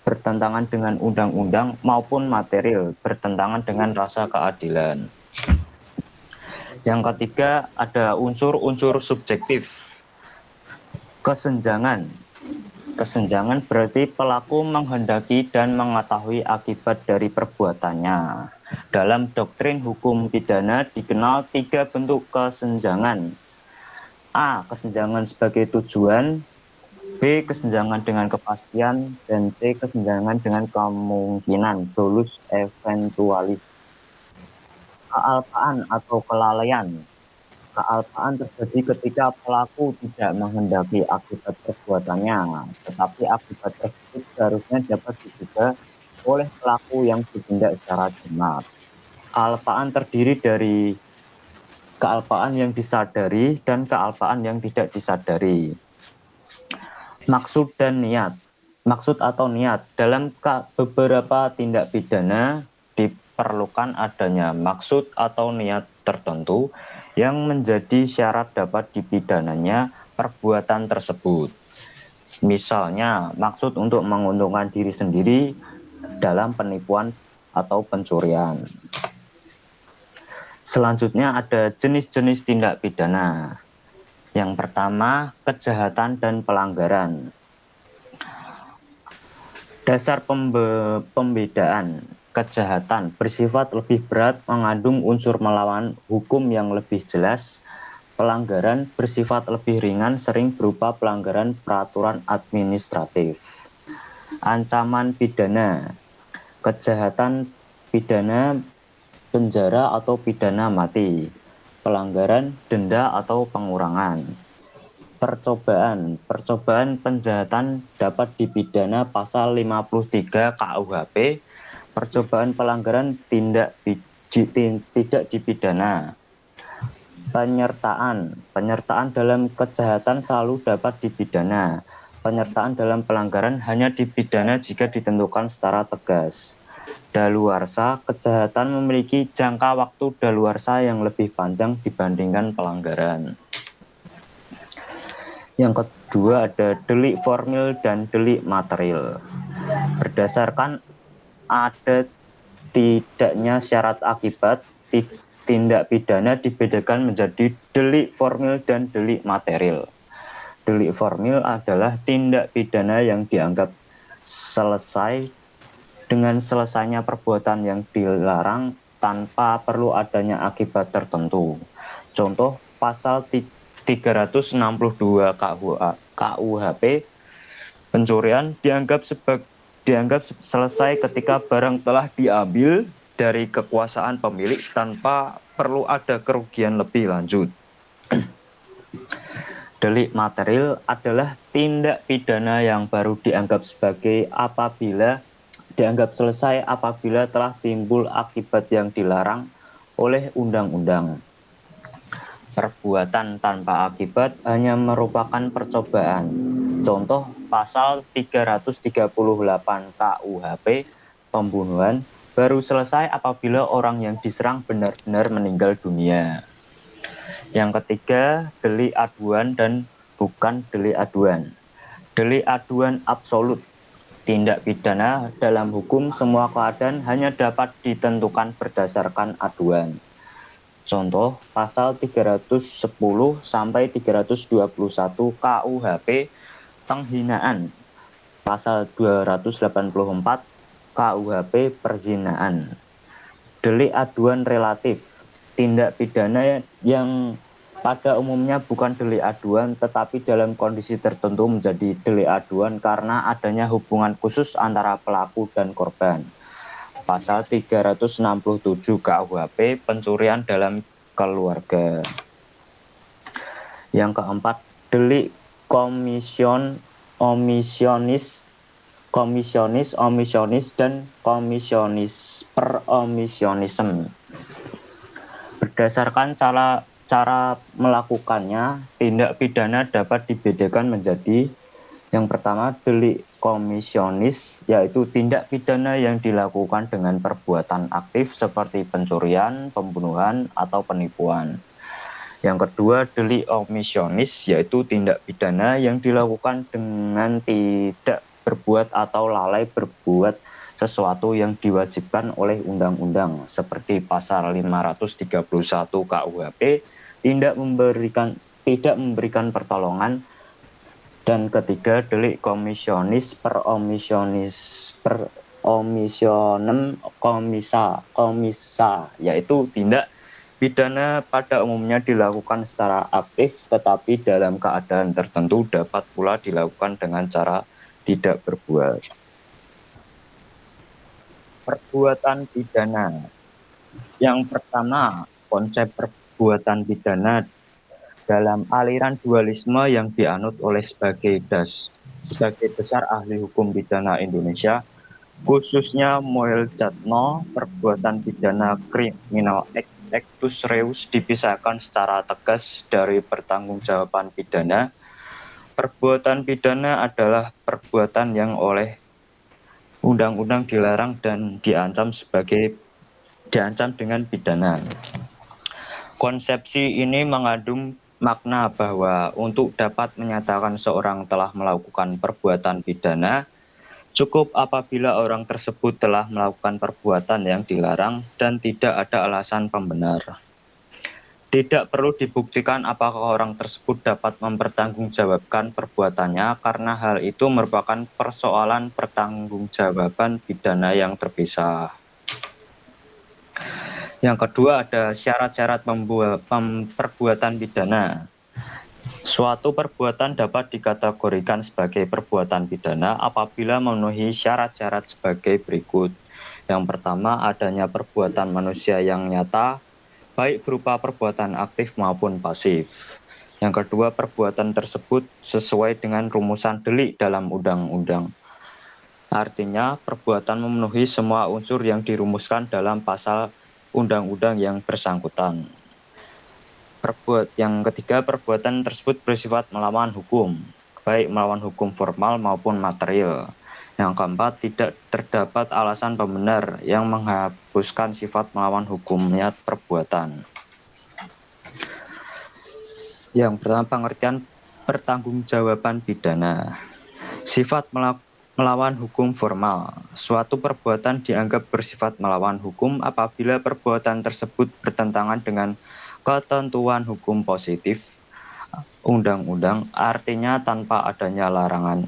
bertentangan dengan undang-undang, maupun material, bertentangan dengan rasa keadilan. Yang ketiga ada unsur-unsur subjektif. Kesenjangan. Kesenjangan berarti pelaku menghendaki dan mengetahui akibat dari perbuatannya. Dalam doktrin hukum pidana dikenal 3 bentuk kesenjangan. A. Kesenjangan sebagai tujuan, B. Kesenjangan dengan kepastian, dan C. Kesenjangan dengan kemungkinan, dolus eventualis. Kealpaan atau kelalaian. Kealpaan terjadi ketika pelaku tidak menghendaki akibat perbuatannya, tetapi akibat tersebut seharusnya dapat diduga oleh pelaku yang bertindak secara cermat. Kealpaan terdiri dari kealpaan yang disadari dan kealpaan yang tidak disadari. Maksud dan niat. Maksud atau niat. Dalam beberapa tindak pidana diperlukan adanya maksud atau niat tertentu yang menjadi syarat dapat dipidananya perbuatan tersebut. Misalnya, maksud untuk menguntungkan diri sendiri dalam penipuan atau pencurian. Selanjutnya ada jenis-jenis tindak pidana. Yang pertama, kejahatan dan pelanggaran. Dasar pembedaan. Kejahatan bersifat lebih berat, mengandung unsur melawan hukum yang lebih jelas. Pelanggaran bersifat lebih ringan, sering berupa pelanggaran peraturan administratif. Ancaman pidana. Kejahatan pidana penjara atau pidana mati. Pelanggaran denda atau pengurangan. Percobaan. Percobaan penjahatan dapat dipidana pasal 53 KUHP. Percobaan pelanggaran tidak dipidana. Penyertaan. Penyertaan dalam kejahatan selalu dapat dipidana. Penyertaan dalam pelanggaran hanya dipidana jika ditentukan secara tegas. Daluarsa. Kejahatan memiliki jangka waktu daluarsa yang lebih panjang dibandingkan pelanggaran. Yang kedua ada delik formil dan delik material. Berdasarkan ada tidaknya syarat akibat, tindak pidana dibedakan menjadi delik formil dan delik material. Delik formil adalah tindak pidana yang dianggap selesai dengan selesainya perbuatan yang dilarang tanpa perlu adanya akibat tertentu. Contoh pasal 362 KUHP, pencurian dianggap dianggap selesai ketika barang telah diambil dari kekuasaan pemilik tanpa perlu ada kerugian lebih lanjut. Delik material adalah tindak pidana yang baru dianggap selesai apabila telah timbul akibat yang dilarang oleh undang-undang. Perbuatan tanpa akibat hanya merupakan percobaan. Contoh pasal 338 KUHP pembunuhan baru selesai apabila orang yang diserang benar-benar meninggal dunia. Yang ketiga, delik aduan dan bukan delik aduan. Delik aduan absolut. Tindak pidana dalam hukum semua keadaan hanya dapat ditentukan berdasarkan aduan. Contoh pasal 310 sampai 321 KUHP penghinaan. Pasal 284 KUHP perzinaan. Delik aduan relatif. Tindak pidana yang pada umumnya bukan delik aduan tetapi dalam kondisi tertentu menjadi delik aduan karena adanya hubungan khusus antara pelaku dan korban. Pasal 367 KUHP pencurian dalam keluarga. Yang keempat, delik omisionis dan peromisionisme. Berdasarkan cara melakukannya, tindak pidana dapat dibedakan menjadi yang pertama, delik komisionis, yaitu tindak pidana yang dilakukan dengan perbuatan aktif seperti pencurian, pembunuhan, atau penipuan. Yang kedua, delik omisionis, yaitu tindak pidana yang dilakukan dengan tidak berbuat atau lalai berbuat sesuatu yang diwajibkan oleh undang-undang, seperti pasal 531 KUHP, tidak memberikan pertolongan. Dan ketiga, delik komisionis komisa, yaitu tindak pidana pada umumnya dilakukan secara aktif tetapi dalam keadaan tertentu dapat pula dilakukan dengan cara tidak berbuat. Perbuatan pidana. Yang pertama, konsep perbuatan pidana dalam aliran dualisme yang dianut oleh sebagai besar ahli hukum pidana Indonesia, khususnya Moel Jatno, perbuatan pidana kriminal actus reus dipisahkan secara tegas dari pertanggungjawaban pidana. Perbuatan pidana adalah perbuatan yang oleh undang-undang dilarang dan diancam dengan pidana. Konsepsi ini mengandung makna bahwa untuk dapat menyatakan seorang telah melakukan perbuatan pidana, cukup apabila orang tersebut telah melakukan perbuatan yang dilarang dan tidak ada alasan pembenar. Tidak perlu dibuktikan apakah orang tersebut dapat mempertanggungjawabkan perbuatannya karena hal itu merupakan persoalan pertanggungjawaban pidana yang terpisah. Yang kedua, ada syarat-syarat perbuatan pidana. Suatu perbuatan dapat dikategorikan sebagai perbuatan pidana apabila memenuhi syarat-syarat sebagai berikut. Yang pertama, adanya perbuatan manusia yang nyata, baik berupa perbuatan aktif maupun pasif. Yang kedua, perbuatan tersebut sesuai dengan rumusan delik dalam undang-undang. Artinya, perbuatan memenuhi semua unsur yang dirumuskan dalam pasal undang-undang yang bersangkutan. Yang ketiga, perbuatan tersebut bersifat melawan hukum, baik melawan hukum formal maupun material. Yang keempat, tidak terdapat alasan pembenar yang menghapuskan sifat melawan hukumnya perbuatan. Yang pertama, pengertian pertanggungjawaban pidana. Sifat melawan hukum formal. Suatu perbuatan dianggap bersifat melawan hukum apabila perbuatan tersebut bertentangan dengan ketentuan hukum positif undang-undang, artinya tanpa adanya larangan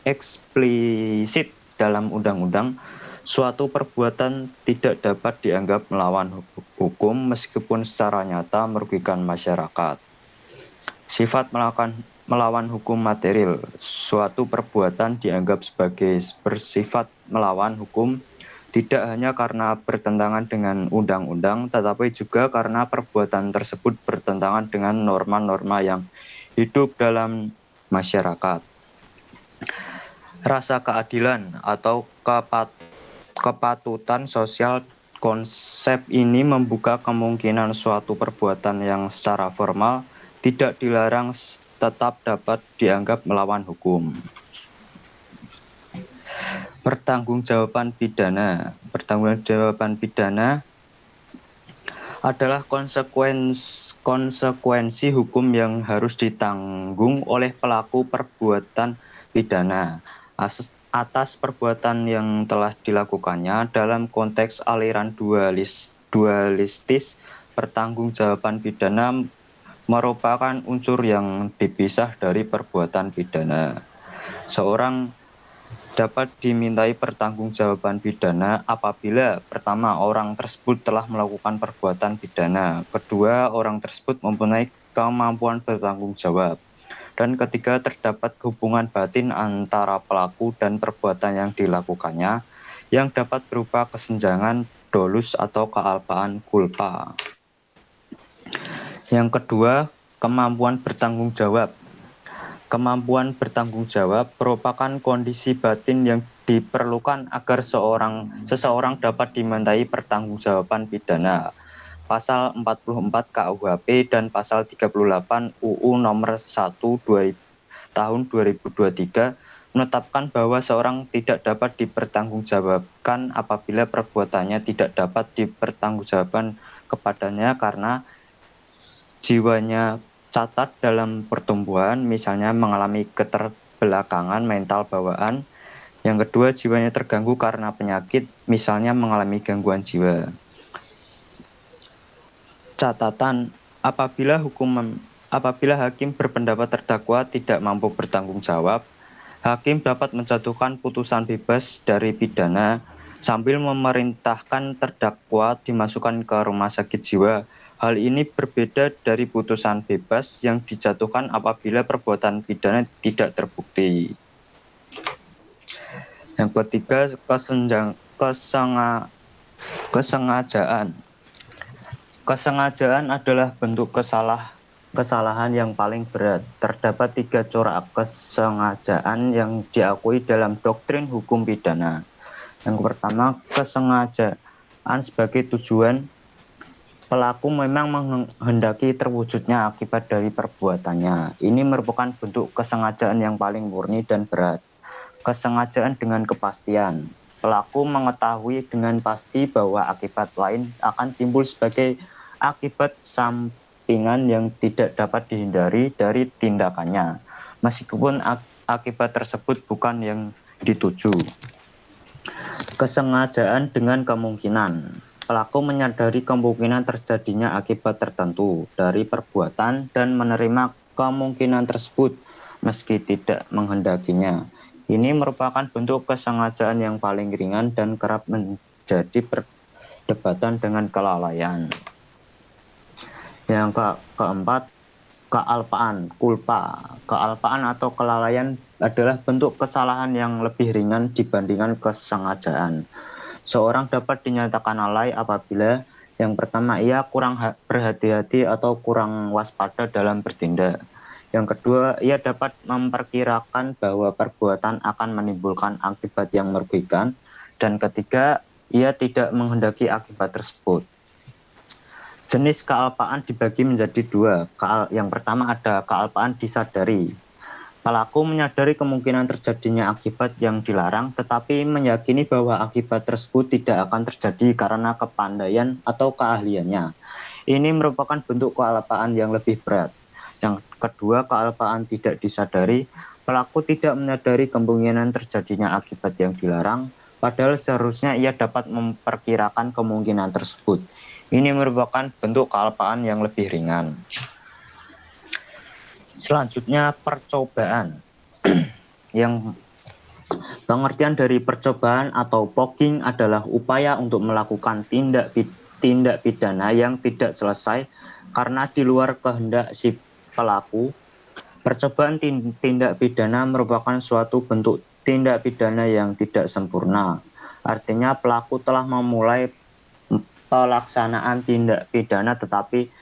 eksplisit dalam undang-undang, suatu perbuatan tidak dapat dianggap melawan hukum meskipun secara nyata merugikan masyarakat. Sifat melawan hukum material. Suatu perbuatan dianggap sebagai bersifat melawan hukum tidak hanya karena bertentangan dengan undang-undang, tetapi juga karena perbuatan tersebut bertentangan dengan norma-norma yang hidup dalam masyarakat. Rasa keadilan atau kepatutan sosial. Konsep ini membuka kemungkinan suatu perbuatan yang secara formal tidak dilarang tetap dapat dianggap melawan hukum. Pertanggungjawaban pidana. Pertanggungjawaban pidana adalah konsekuensi hukum yang harus ditanggung oleh pelaku perbuatan pidana atas perbuatan yang telah dilakukannya. Dalam konteks aliran dualistis, pertanggungjawaban pidana merupakan unsur yang dipisah dari perbuatan pidana. Seorang dapat dimintai pertanggungjawaban pidana apabila pertama, orang tersebut telah melakukan perbuatan pidana, kedua, orang tersebut mempunyai kemampuan bertanggung jawab, dan ketiga, terdapat hubungan batin antara pelaku dan perbuatan yang dilakukannya yang dapat berupa kesenjangan, dolus, atau kealpaan culpa. Yang kedua, kemampuan bertanggung jawab. Kemampuan bertanggung jawab merupakan kondisi batin yang diperlukan agar seseorang dapat dimintai pertanggungjawaban pidana. Pasal 44 KUHP dan Pasal 38 UU Nomor 1 tahun 2023 menetapkan bahwa seorang tidak dapat dipertanggungjawabkan apabila perbuatannya tidak dapat dipertanggungjawabkan kepadanya karena jiwanya cacat dalam pertumbuhan, misalnya mengalami keterbelakangan mental bawaan. Yang kedua, jiwanya terganggu karena penyakit, misalnya mengalami gangguan jiwa. Catatan, apabila hakim berpendapat terdakwa tidak mampu bertanggung jawab, hakim dapat menjatuhkan putusan bebas dari pidana sambil memerintahkan terdakwa dimasukkan ke rumah sakit jiwa. Hal ini berbeda dari putusan bebas yang dijatuhkan apabila perbuatan pidana tidak terbukti. Yang ketiga, kesengajaan. Kesengajaan adalah bentuk kesalahan yang paling berat. Terdapat 3 corak kesengajaan yang diakui dalam doktrin hukum pidana. Yang pertama, kesengajaan sebagai tujuan. Pelaku memang menghendaki terwujudnya akibat dari perbuatannya. Ini merupakan bentuk kesengajaan yang paling murni dan berat. Kesengajaan dengan kepastian. Pelaku mengetahui dengan pasti bahwa akibat lain akan timbul sebagai akibat sampingan yang tidak dapat dihindari dari tindakannya, meskipun akibat tersebut bukan yang dituju. Kesengajaan dengan kemungkinan. Pelaku menyadari kemungkinan terjadinya akibat tertentu dari perbuatan dan menerima kemungkinan tersebut meski tidak menghendakinya. Ini merupakan bentuk kesengajaan yang paling ringan dan kerap menjadi perdebatan dengan kelalaian. Yang keempat, kealpaan, culpa. Kealpaan atau kelalaian adalah bentuk kesalahan yang lebih ringan dibandingkan kesengajaan. Seorang dapat dinyatakan lalai apabila yang pertama, ia kurang berhati-hati atau kurang waspada dalam bertindak. Yang kedua, ia dapat memperkirakan bahwa perbuatan akan menimbulkan akibat yang merugikan. Dan ketiga, ia tidak menghendaki akibat tersebut. Jenis kealpaan dibagi menjadi 2. Yang pertama ada kealpaan disadari. Pelaku menyadari kemungkinan terjadinya akibat yang dilarang, tetapi meyakini bahwa akibat tersebut tidak akan terjadi karena kepandaian atau keahliannya. Ini merupakan bentuk kealpaan yang lebih berat. Yang kedua, kealpaan tidak disadari. Pelaku tidak menyadari kemungkinan terjadinya akibat yang dilarang, padahal seharusnya ia dapat memperkirakan kemungkinan tersebut. Ini merupakan bentuk kealpaan yang lebih ringan. Selanjutnya, percobaan. Yang pengertian dari percobaan atau pogging adalah upaya untuk melakukan tindak pidana yang tidak selesai karena di luar kehendak si pelaku. Percobaan tindak pidana merupakan suatu bentuk tindak pidana yang tidak sempurna. Artinya pelaku telah memulai pelaksanaan tindak pidana tetapi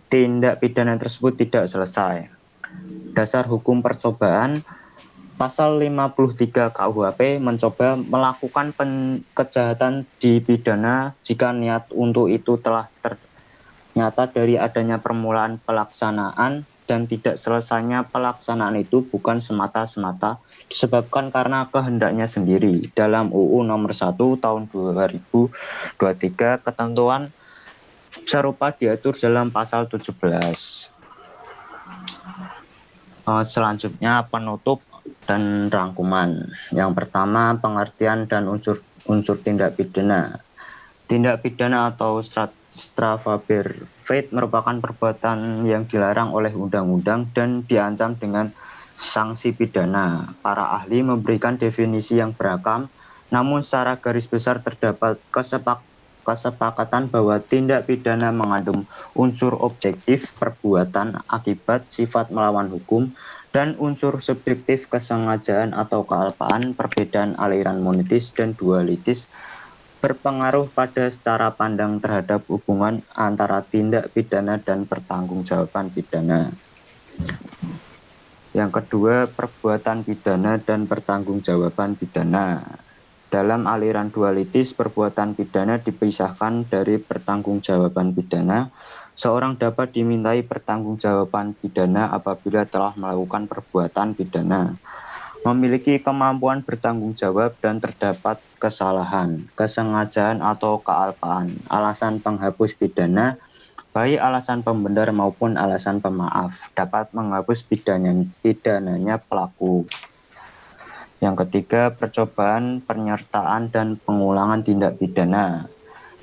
tindak pidana tersebut tidak selesai. Dasar hukum percobaan Pasal 53 KUHP mencoba melakukan kejahatan dipidana jika niat untuk itu telah ternyata dari adanya permulaan pelaksanaan dan tidak selesainya pelaksanaan itu bukan semata-semata disebabkan karena kehendaknya sendiri. Dalam UU nomor 1 tahun 2023 ketentuan serupa diatur dalam pasal 17. Selanjutnya penutup dan rangkuman. Yang pertama, pengertian dan unsur tindak pidana. Tindak pidana atau strafverbaal merupakan perbuatan yang dilarang oleh undang-undang dan diancam dengan sanksi pidana. Para ahli memberikan definisi yang beragam, namun secara garis besar terdapat kesepakatan bahwa tindak pidana mengandung unsur objektif, perbuatan, akibat, sifat melawan hukum, dan unsur subjektif kesengajaan atau kealpaan. Perbedaan aliran monetis dan dualitis berpengaruh pada cara pandang terhadap hubungan antara tindak pidana dan pertanggungjawaban pidana. Yang kedua, perbuatan pidana dan pertanggungjawaban pidana. Dalam aliran dualitis, perbuatan pidana dipisahkan dari pertanggungjawaban pidana. Seorang dapat dimintai pertanggungjawaban pidana apabila telah melakukan perbuatan pidana, memiliki kemampuan bertanggung jawab dan terdapat kesalahan, kesengajaan atau kealpaan. Alasan penghapus pidana, baik alasan pembenar maupun alasan pemaaf, dapat menghapus pidananya pelaku. Yang ketiga, percobaan, penyertaan, dan pengulangan tindak pidana.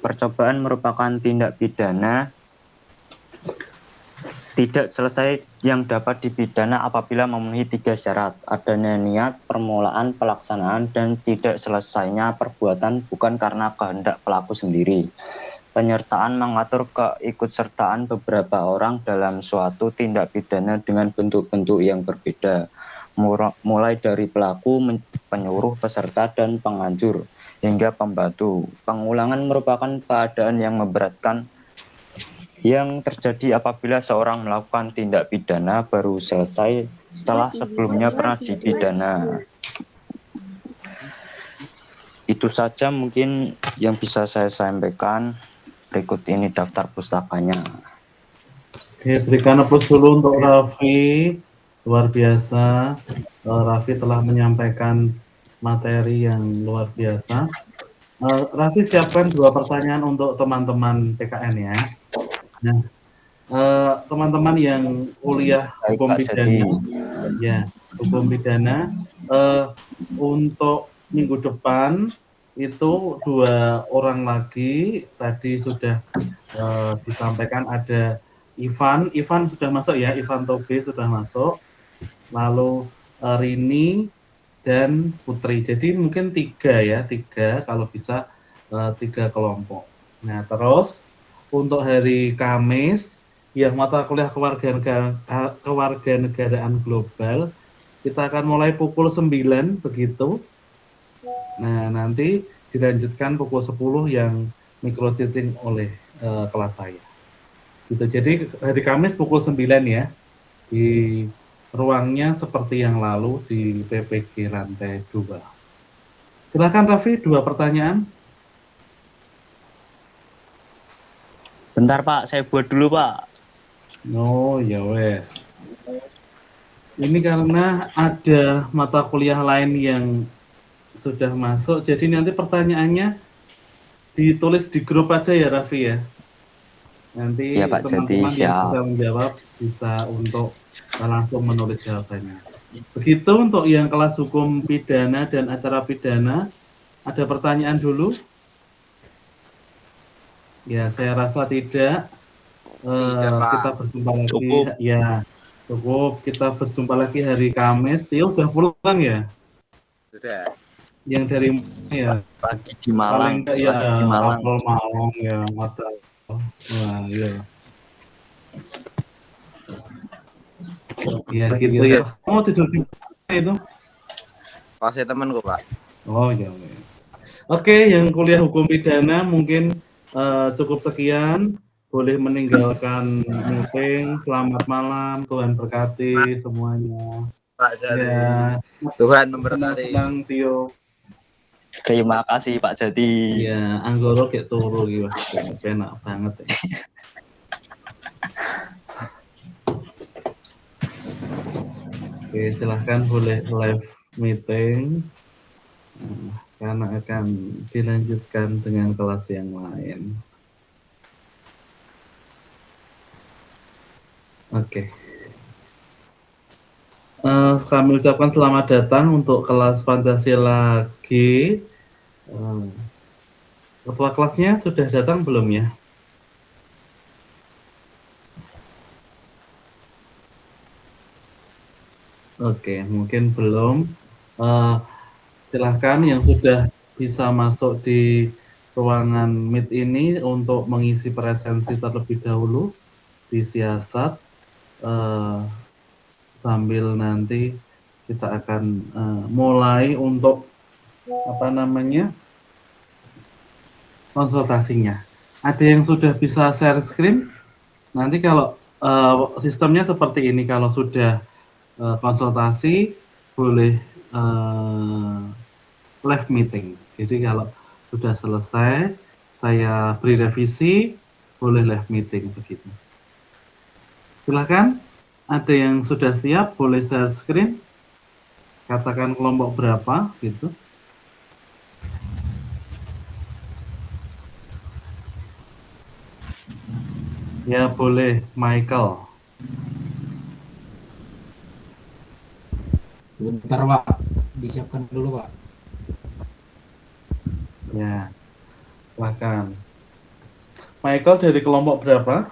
Percobaan merupakan tindak pidana tidak selesai yang dapat dipidana apabila memenuhi 3 syarat: adanya niat, permulaan pelaksanaan, dan tidak selesainya perbuatan bukan karena kehendak pelaku sendiri. Penyertaan mengatur keikutsertaan beberapa orang dalam suatu tindak pidana dengan bentuk-bentuk yang berbeda, mulai dari pelaku, penyuruh, peserta, dan penganjur, hingga pembantu. Pengulangan merupakan keadaan yang memberatkan yang terjadi apabila seorang melakukan tindak pidana baru selesai setelah sebelumnya pernah dipidana. Itu saja mungkin yang bisa saya sampaikan. Berikut ini daftar pustakanya. Oke, berikan applause dulu untuk Raffi. Luar biasa. Raffi telah menyampaikan materi yang luar biasa. Raffi siapkan 2 pertanyaan untuk teman-teman PKN ya. Nah, teman-teman yang kuliah hukum pidana, ya hukum pidana, untuk minggu depan itu 2 orang lagi tadi sudah disampaikan. Ada Ivan sudah masuk ya, Ivan Tobe sudah masuk, lalu Rini dan Putri. Jadi mungkin 3 kalau bisa 3 kelompok. Nah, terus untuk hari Kamis yang mata kuliah kewarganegaraan global kita akan mulai pukul 9 begitu. Nah, nanti dilanjutkan pukul 10 yang micro teaching oleh kelas saya. Gitu. Jadi hari Kamis pukul 9 ya. Di ruangnya seperti yang lalu di PPG lantai 2. Silakan Raffi, 2 pertanyaan. Bentar Pak, saya buat dulu Pak. Oh ya wes. Ini karena ada mata kuliah lain yang sudah masuk, jadi nanti pertanyaannya ditulis di grup aja ya Raffi ya. Nanti ya, Pak, teman-teman yang bisa menjawab bisa untuk langsung menulis jawabannya. Begitu untuk yang kelas hukum pidana dan acara pidana. Ada pertanyaan dulu? Ya, saya rasa tidak. Kita berjumpa lagi. Cukup. Ya, cukup. Kita berjumpa lagi hari Kamis. Tio udah pulang ya? Sudah. Yang dari ya lagi di Malang. Paling ya di Malang ya, mata. Wah, ya. Iya gitu ya. Kamu tidur di mana itu? Pasnya temen kok, Pak. Oh ya. Oke, yang kuliah hukum pidana mungkin cukup sekian. Boleh meninggalkan meeting. Selamat malam, Tuhan berkati semuanya. Pak Jati. Ya, Tuhan memberkati. senang Tio. Terima kasih Pak Jati. Iya, Anggoro kayak turu gitu. Enak banget ya. Oke, silahkan boleh live meeting. Karena akan dilanjutkan dengan kelas yang lain. Oke. Kami ucapkan selamat datang untuk kelas Pancasila G. Ketua kelasnya sudah datang belum ya? Oke, mungkin belum. Silahkan yang sudah bisa masuk di ruangan Meet ini untuk mengisi presensi terlebih dahulu di siasat. Sambil nanti kita akan mulai untuk konsultasinya. Ada yang sudah bisa share screen? Nanti kalau sistemnya seperti ini, kalau sudah konsultasi boleh live meeting. Jadi kalau sudah selesai, saya beri revisi, boleh live meeting begitu. Silakan, ada yang sudah siap, boleh share screen. Katakan kelompok berapa gitu. Ya boleh, Michael. Sebentar Pak, disiapkan dulu Pak. Ya, silakan. Michael dari kelompok berapa?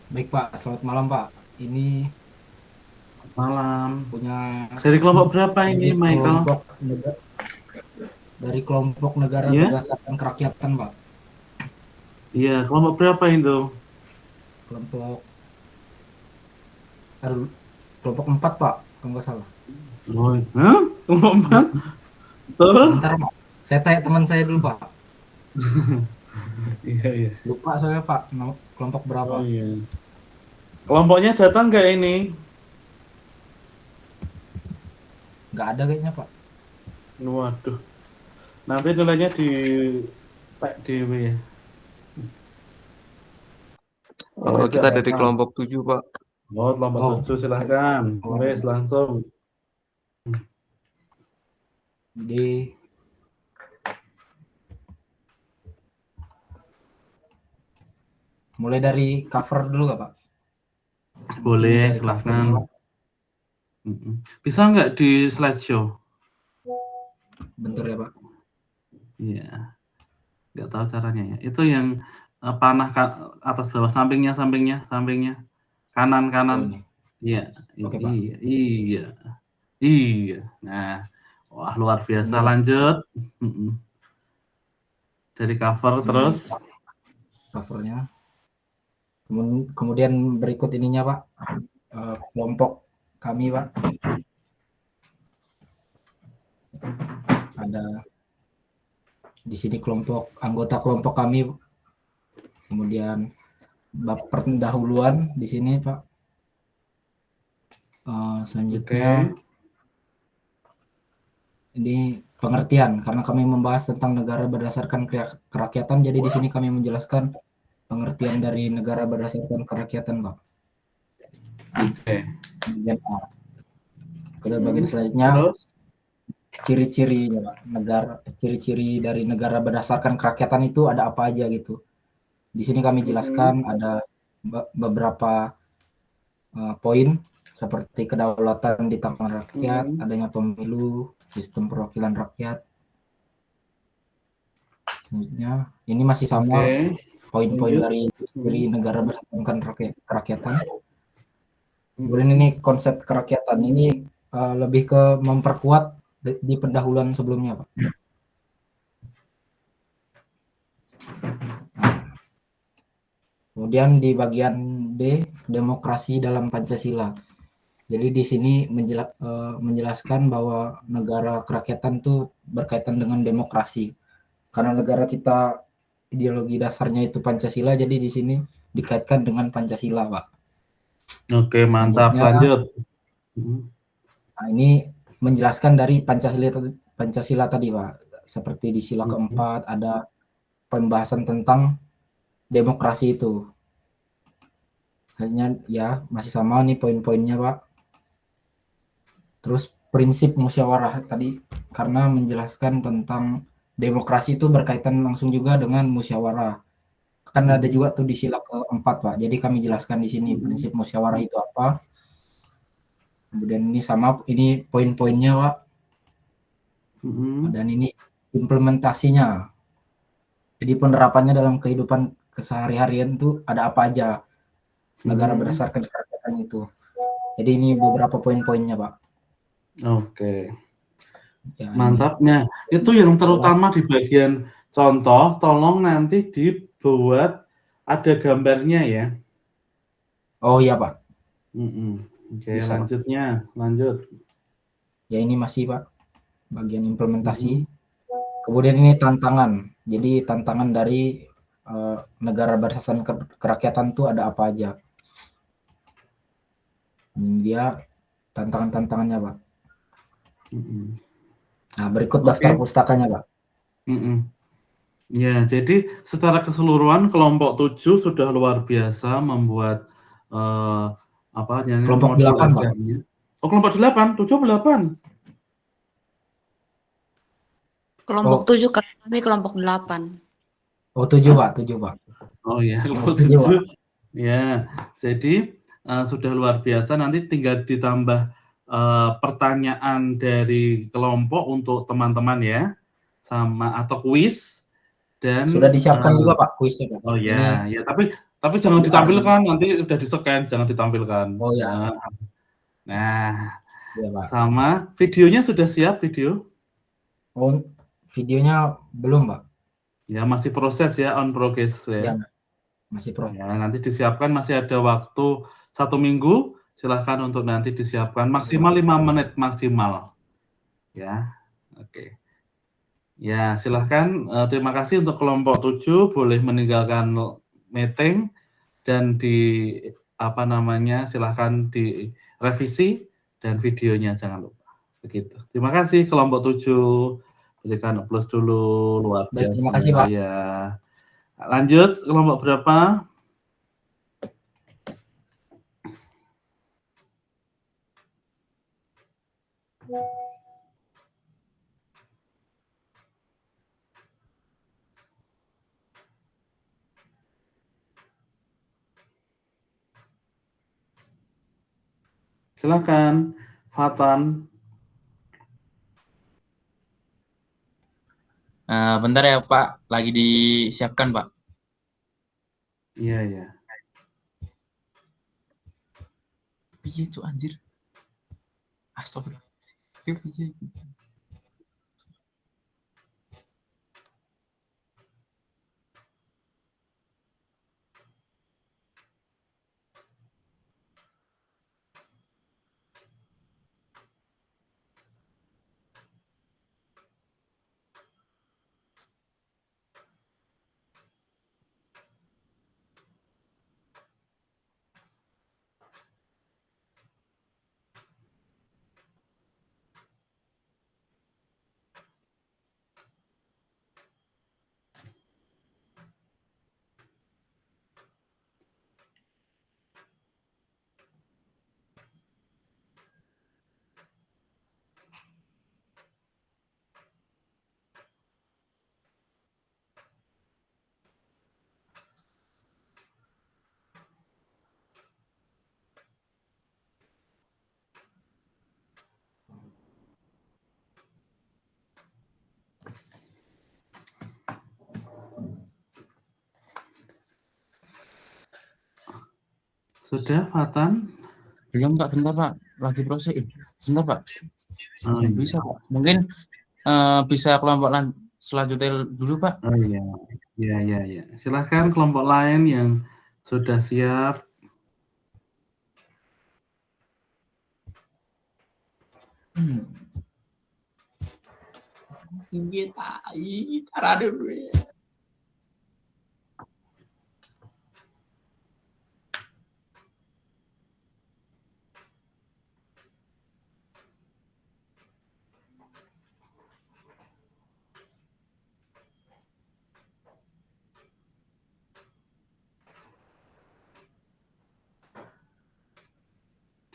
Baik Pak, selamat malam Pak. Ini Malam. punya Dari kelompok berapa ini, Michael? Dari kelompok negara Ya? berdasarkan kerakyatan Pak. Iya, kelompok berapa itu? Kelompok 4 Pak, kalau nggak salah. Oh, hah? Kelompok 4? Betul? Bentar Pak, saya tanya teman saya dulu Pak. Iya. Lupa saya Pak, kelompok berapa? Oh iya. Kelompoknya datang nggak ini? Nggak ada kayaknya Pak. Waduh. Nanti nilainya di PDW ya. Oh, kita dari kelompok 7, Pak. Oh, kelompok 7 silahkan. Wes langsung. Jadi mulai dari cover dulu nggak Pak? Boleh, silahkan. Bisa nggak di slideshow? Bentar ya Pak. Iya. Nggak tahu caranya ya. Itu yang panah atas bawah, sampingnya. Kanan. Oh, iya. Oke, Pak. Iya. Nah, wah luar biasa. Lanjut. Dari cover terus. Covernya. Kemudian berikut ininya Pak, kelompok kami Pak. Ada di sini anggota kelompok kami, kemudian bab pendahuluan di sini Pak. Selanjutnya ini pengertian, karena kami membahas tentang negara berdasarkan kerakyatan, jadi di sini kami menjelaskan pengertian dari negara berdasarkan kerakyatan Pak. Oke. Kemudian bagian selanjutnya ciri-cirinya Pak, ciri-ciri dari negara berdasarkan kerakyatan itu ada apa aja gitu. Di sini kami jelaskan ada beberapa poin seperti kedaulatan di tangan rakyat, adanya pemilu, sistem perwakilan rakyat. Selanjutnya ini masih sama poin-poin dari ciri negara berdasarkan kerakyatan. Kemudian ini konsep kerakyatan ini lebih ke memperkuat di pendahuluan sebelumnya Pak. Kemudian di bagian D, demokrasi dalam Pancasila. Jadi di sini menjelaskan bahwa negara kerakyatan itu berkaitan dengan demokrasi. Karena negara kita ideologi dasarnya itu Pancasila, jadi di sini dikaitkan dengan Pancasila, Pak. Oke, mantap. Lanjut. Nah, ini menjelaskan dari Pancasila tadi, Pak. Seperti di sila keempat ada pembahasan tentang demokrasi itu. Hanya ya masih sama nih poin-poinnya Pak. Terus prinsip musyawarah tadi, karena menjelaskan tentang demokrasi itu berkaitan langsung juga dengan musyawarah. Kan ada juga tuh di sila keempat Pak. Jadi kami jelaskan di sini prinsip musyawarah itu apa. Kemudian ini sama, ini poin-poinnya Pak. Dan ini implementasinya. Jadi penerapannya dalam kehidupan kesehari-harian itu ada apa aja negara berdasarkan kerakyatan itu. Jadi ini beberapa poin-poinnya Pak. Oke. Ya, mantapnya. Itu yang terutama di bagian contoh, tolong nanti dibuat ada gambarnya ya. Oh iya Pak. Oke, selanjutnya lanjut. Ya ini masih Pak, bagian implementasi. Kemudian ini tantangan. Jadi tantangan dari negara berdasarkan kerakyatan itu ada apa aja. Dia tantangan-tantangannya Pak. Nah, berikut daftar pustakanya Pak. Ya, jadi secara keseluruhan kelompok 7 sudah luar biasa membuat kelompok 8 Pak. Oh, kelompok 8, 7 8. Kelompok 7, kami kelompok 8. Oh, 7 Pak, 7 Pak. Oh ya, kelompok 7. Ya, jadi sudah luar biasa, nanti tinggal ditambah pertanyaan dari kelompok untuk teman-teman ya, sama atau kuis. Dan sudah disiapkan juga Pak kuisnya Pak. Oh ya, ya tapi jangan ditampilkan, nanti udah di-scan, jangan ditampilkan. Oh ya. Nah, ya, Pak. Sama videonya sudah siap video? Oh, videonya belum Pak. Ya masih proses ya, on progress ya. Masih proses. Ya, nanti disiapkan, masih ada waktu 1 minggu, silahkan untuk nanti disiapkan maksimal 5 menit maksimal. Ya, oke. Ya, silahkan. Terima kasih untuk kelompok 7, boleh meninggalkan meeting dan silahkan direvisi dan videonya jangan lupa. Begitu. Terima kasih kelompok 7. Berikan plus dulu, luar biasa. Terima kasih Pak. Ya. Lanjut kelompok berapa? Silakan, Fatan. Bentar ya Pak, lagi disiapkan Pak. Iya, ya. Piye cu anjir. Astagfirullah. Piye. Sudah, Fatan? Belum Pak, bentar Pak. Lagi proses. Bentar Pak. Oh, Belum iya. bisa Pak. Mungkin bisa kelompok selanjutnya dulu Pak. Oh iya, iya. Silahkan kelompok lain yang sudah siap. Tinggi tai, cara dulu ya.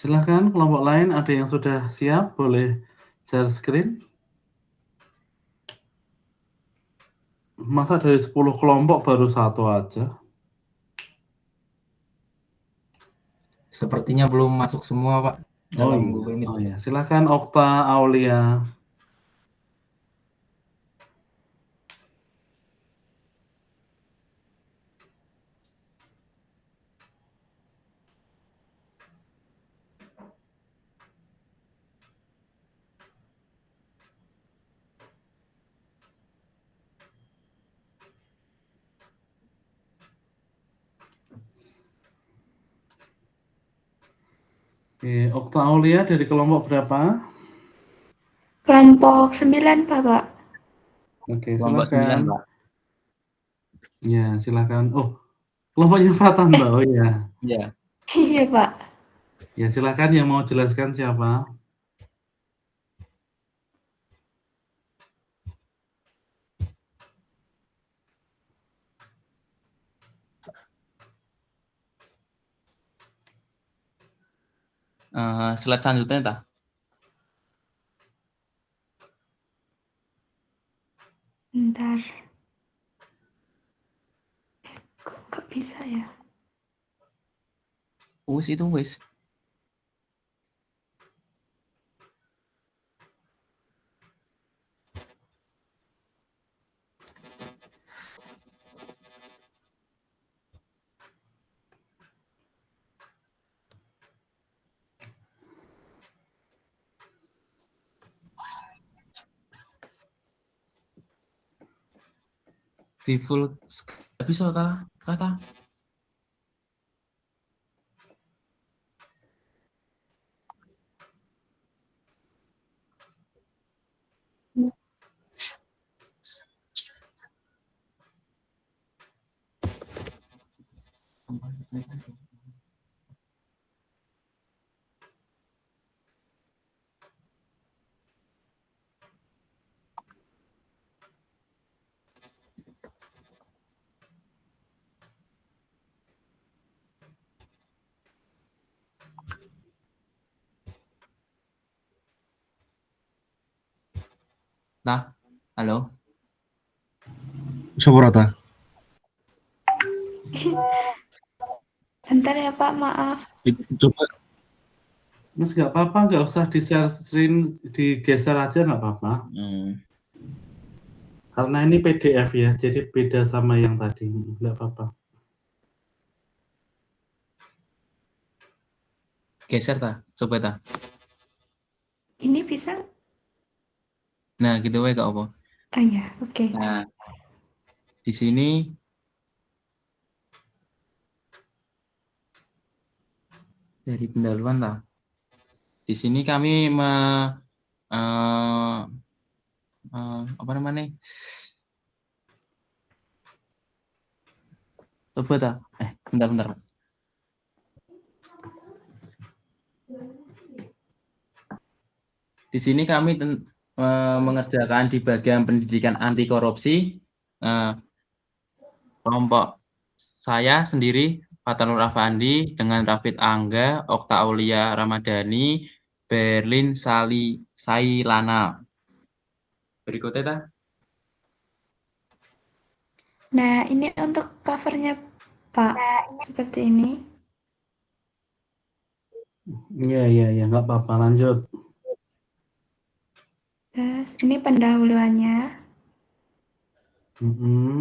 Silahkan kelompok lain ada yang sudah siap, boleh share screen. Masa dari 10 kelompok baru 1 aja? Sepertinya belum masuk semua, Pak, Oh dalam iya, Google Meet. oh iya. Silahkan Okta Aulia. Oke, Okta Aulia dari kelompok berapa? Kelompok 9, Pak. Oke, Kelompok 9 silakan. Pak. Ya, silakan. Oh, kelompoknya Fatan, Mbak. Oh iya. Iya. Iya, Pak. Ya, silakan yang mau jelaskan siapa? Slide selanjutnya tak? Bentar. Kok gak bisa ya? Itu wis. Di full bisa kata. Nah, halo. Coba rata. Bentar ya, Pak. Maaf. Coba. Mas nggak apa-apa, nggak usah di-share screen, digeser aja nggak apa-apa. Karena ini PDF ya, jadi beda sama yang tadi, nggak apa-apa. Geser ta, coba ta. Ini bisa? Nah, gitu wae gak apa. Oh iya, oke. Nah, di sini dari pendahuluan lah. Di sini kami apa namanya? Coba ta. Bentar. Di sini kami mengerjakan di bagian pendidikan anti korupsi. Kelompok saya sendiri, Fatanur Afandi, dengan Rafid Angga, Okta Aulia Ramadhani, Berlin Sailana. Berikutnya ta. Nah, ini untuk covernya, Pak. Seperti ini. Iya, nggak apa-apa, lanjut. Terus, ini pendahuluannya.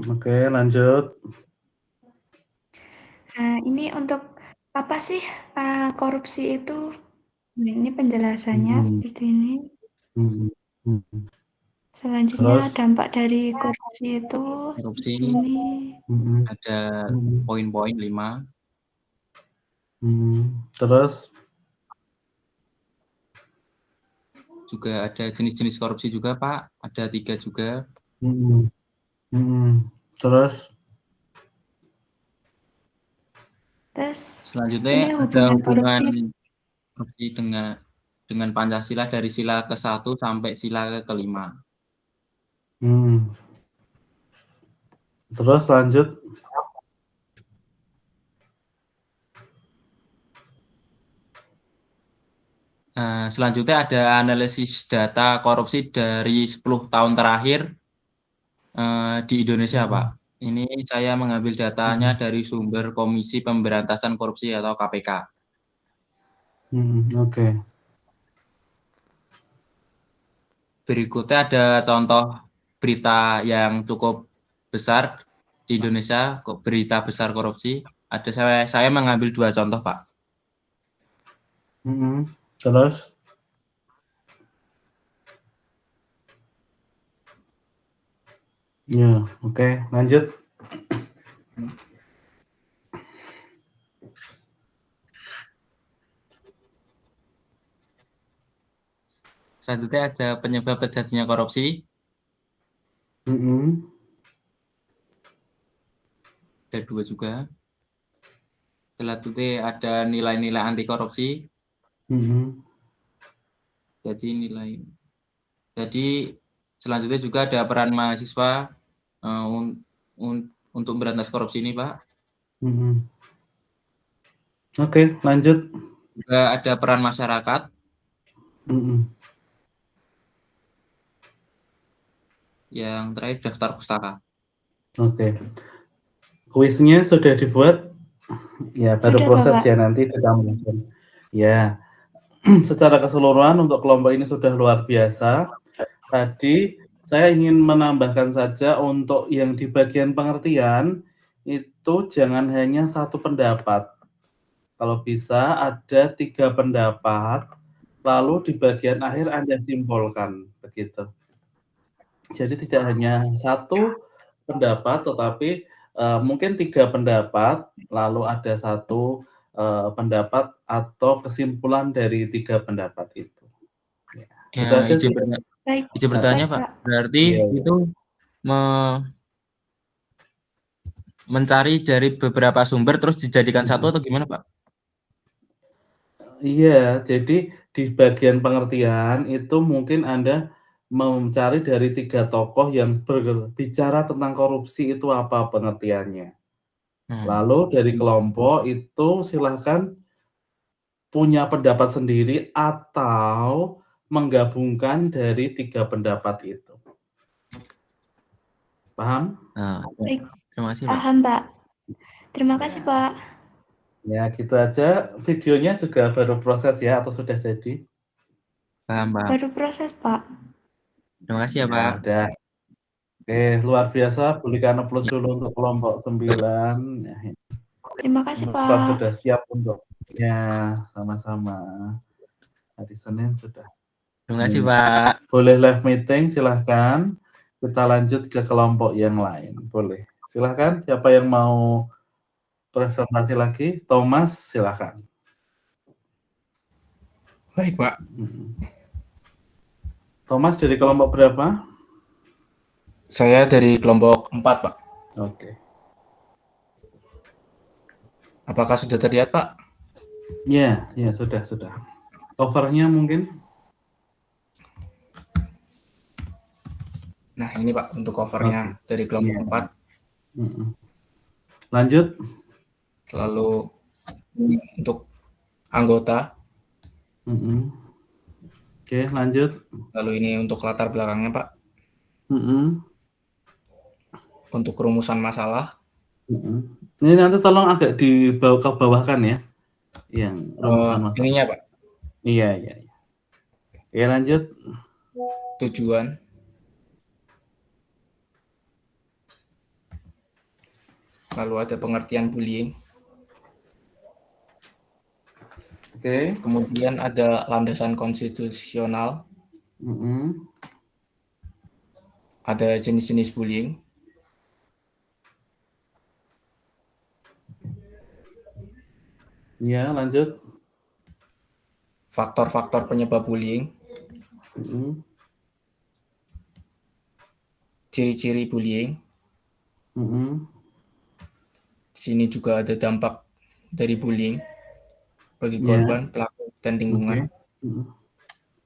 Oke, lanjut. Nah, ini untuk Apa sih korupsi itu? Ini penjelasannya seperti ini. Selanjutnya Terus, dampak dari korupsi itu Korupsi seperti ini. ada poin-poin 5. Terus, Juga ada jenis-jenis korupsi juga, Pak. Ada 3 juga. terus, Terus Selanjutnya ini ada hubungan hubungan korupsi. korupsi dengan Pancasila dari sila ke-1 sampai sila ke-5. terus lanjut. Selanjutnya ada analisis data korupsi dari 10 tahun terakhir di Indonesia, Pak. Ini saya mengambil datanya dari sumber Komisi Pemberantasan Korupsi atau KPK. Oke. Berikutnya ada contoh berita yang cukup besar di Indonesia, berita besar korupsi. Ada saya mengambil 2 contoh, Pak. Terus, ya, oke, lanjut. Selanjutnya ada penyebab terjadinya korupsi. Ada 2 juga. Selanjutnya ada nilai-nilai anti korupsi. Jadi selanjutnya juga ada peran mahasiswa untuk memberantas korupsi ini, Pak. Oke, lanjut. Juga ada peran masyarakat. Yang terakhir daftar pustaka. Oke. Kuisnya sudah dibuat? Ya, baru Sudah, proses Bapak. ya nanti ditambahkan. Ya, secara keseluruhan untuk kelompok ini sudah luar biasa. Tadi saya ingin menambahkan saja untuk yang di bagian pengertian, itu jangan hanya satu pendapat. Kalau bisa ada 3 pendapat, lalu di bagian akhir Anda simpulkan, begitu. Jadi tidak hanya satu pendapat, tetapi mungkin 3 pendapat, lalu ada satu pendapat atau kesimpulan dari 3 pendapat itu. Ya, gitu aja sih. Izin bertanya, Pak. Berarti itu mencari dari beberapa sumber terus dijadikan satu atau gimana, Pak? Iya, jadi di bagian pengertian itu mungkin Anda mencari dari 3 tokoh yang berbicara tentang korupsi itu apa pengertiannya. Lalu dari kelompok itu silahkan punya pendapat sendiri atau menggabungkan dari 3 pendapat itu. Paham? Baik, terima kasih, Pak. paham, Pak. Terima kasih, Pak. Ya, gitu aja. Videonya juga baru proses ya atau sudah jadi? Paham, Pak. Baru proses, Pak. Terima kasih ya, Pak. Udah. Oke, luar biasa. Berikan applause dulu untuk kelompok 9. Terima kasih, Bukan Pak. sudah siap untuk sama-sama. Hari Senin sudah. Terima kasih, Pak. Boleh live meeting, silahkan. Kita lanjut ke kelompok yang lain. Boleh. Silahkan, siapa yang mau presentasi lagi? Thomas, silahkan. Baik, Pak. Thomas dari kelompok berapa? Saya dari kelompok 4, Pak. Oke. Apakah sudah terlihat, Pak? Ya, sudah. Covernya mungkin? Nah, ini Pak untuk covernya dari kelompok 4. Lanjut. Lalu untuk anggota. Oke, lanjut. Lalu ini untuk latar belakangnya, Pak. Untuk rumusan masalah. Ini nanti tolong agak dibawa ke bawahkan ya. Yang rumusan masalah. Ininya, Pak. Iya. Oke, lanjut. Tujuan. Lalu ada pengertian bullying. Oke. Kemudian ada landasan konstitusional, ada jenis-jenis bullying, Ya, lanjut. faktor-faktor penyebab bullying, ciri-ciri bullying. Di sini juga ada dampak dari bullying bagi Ya. korban, pelaku, dan lingkungan. Oke.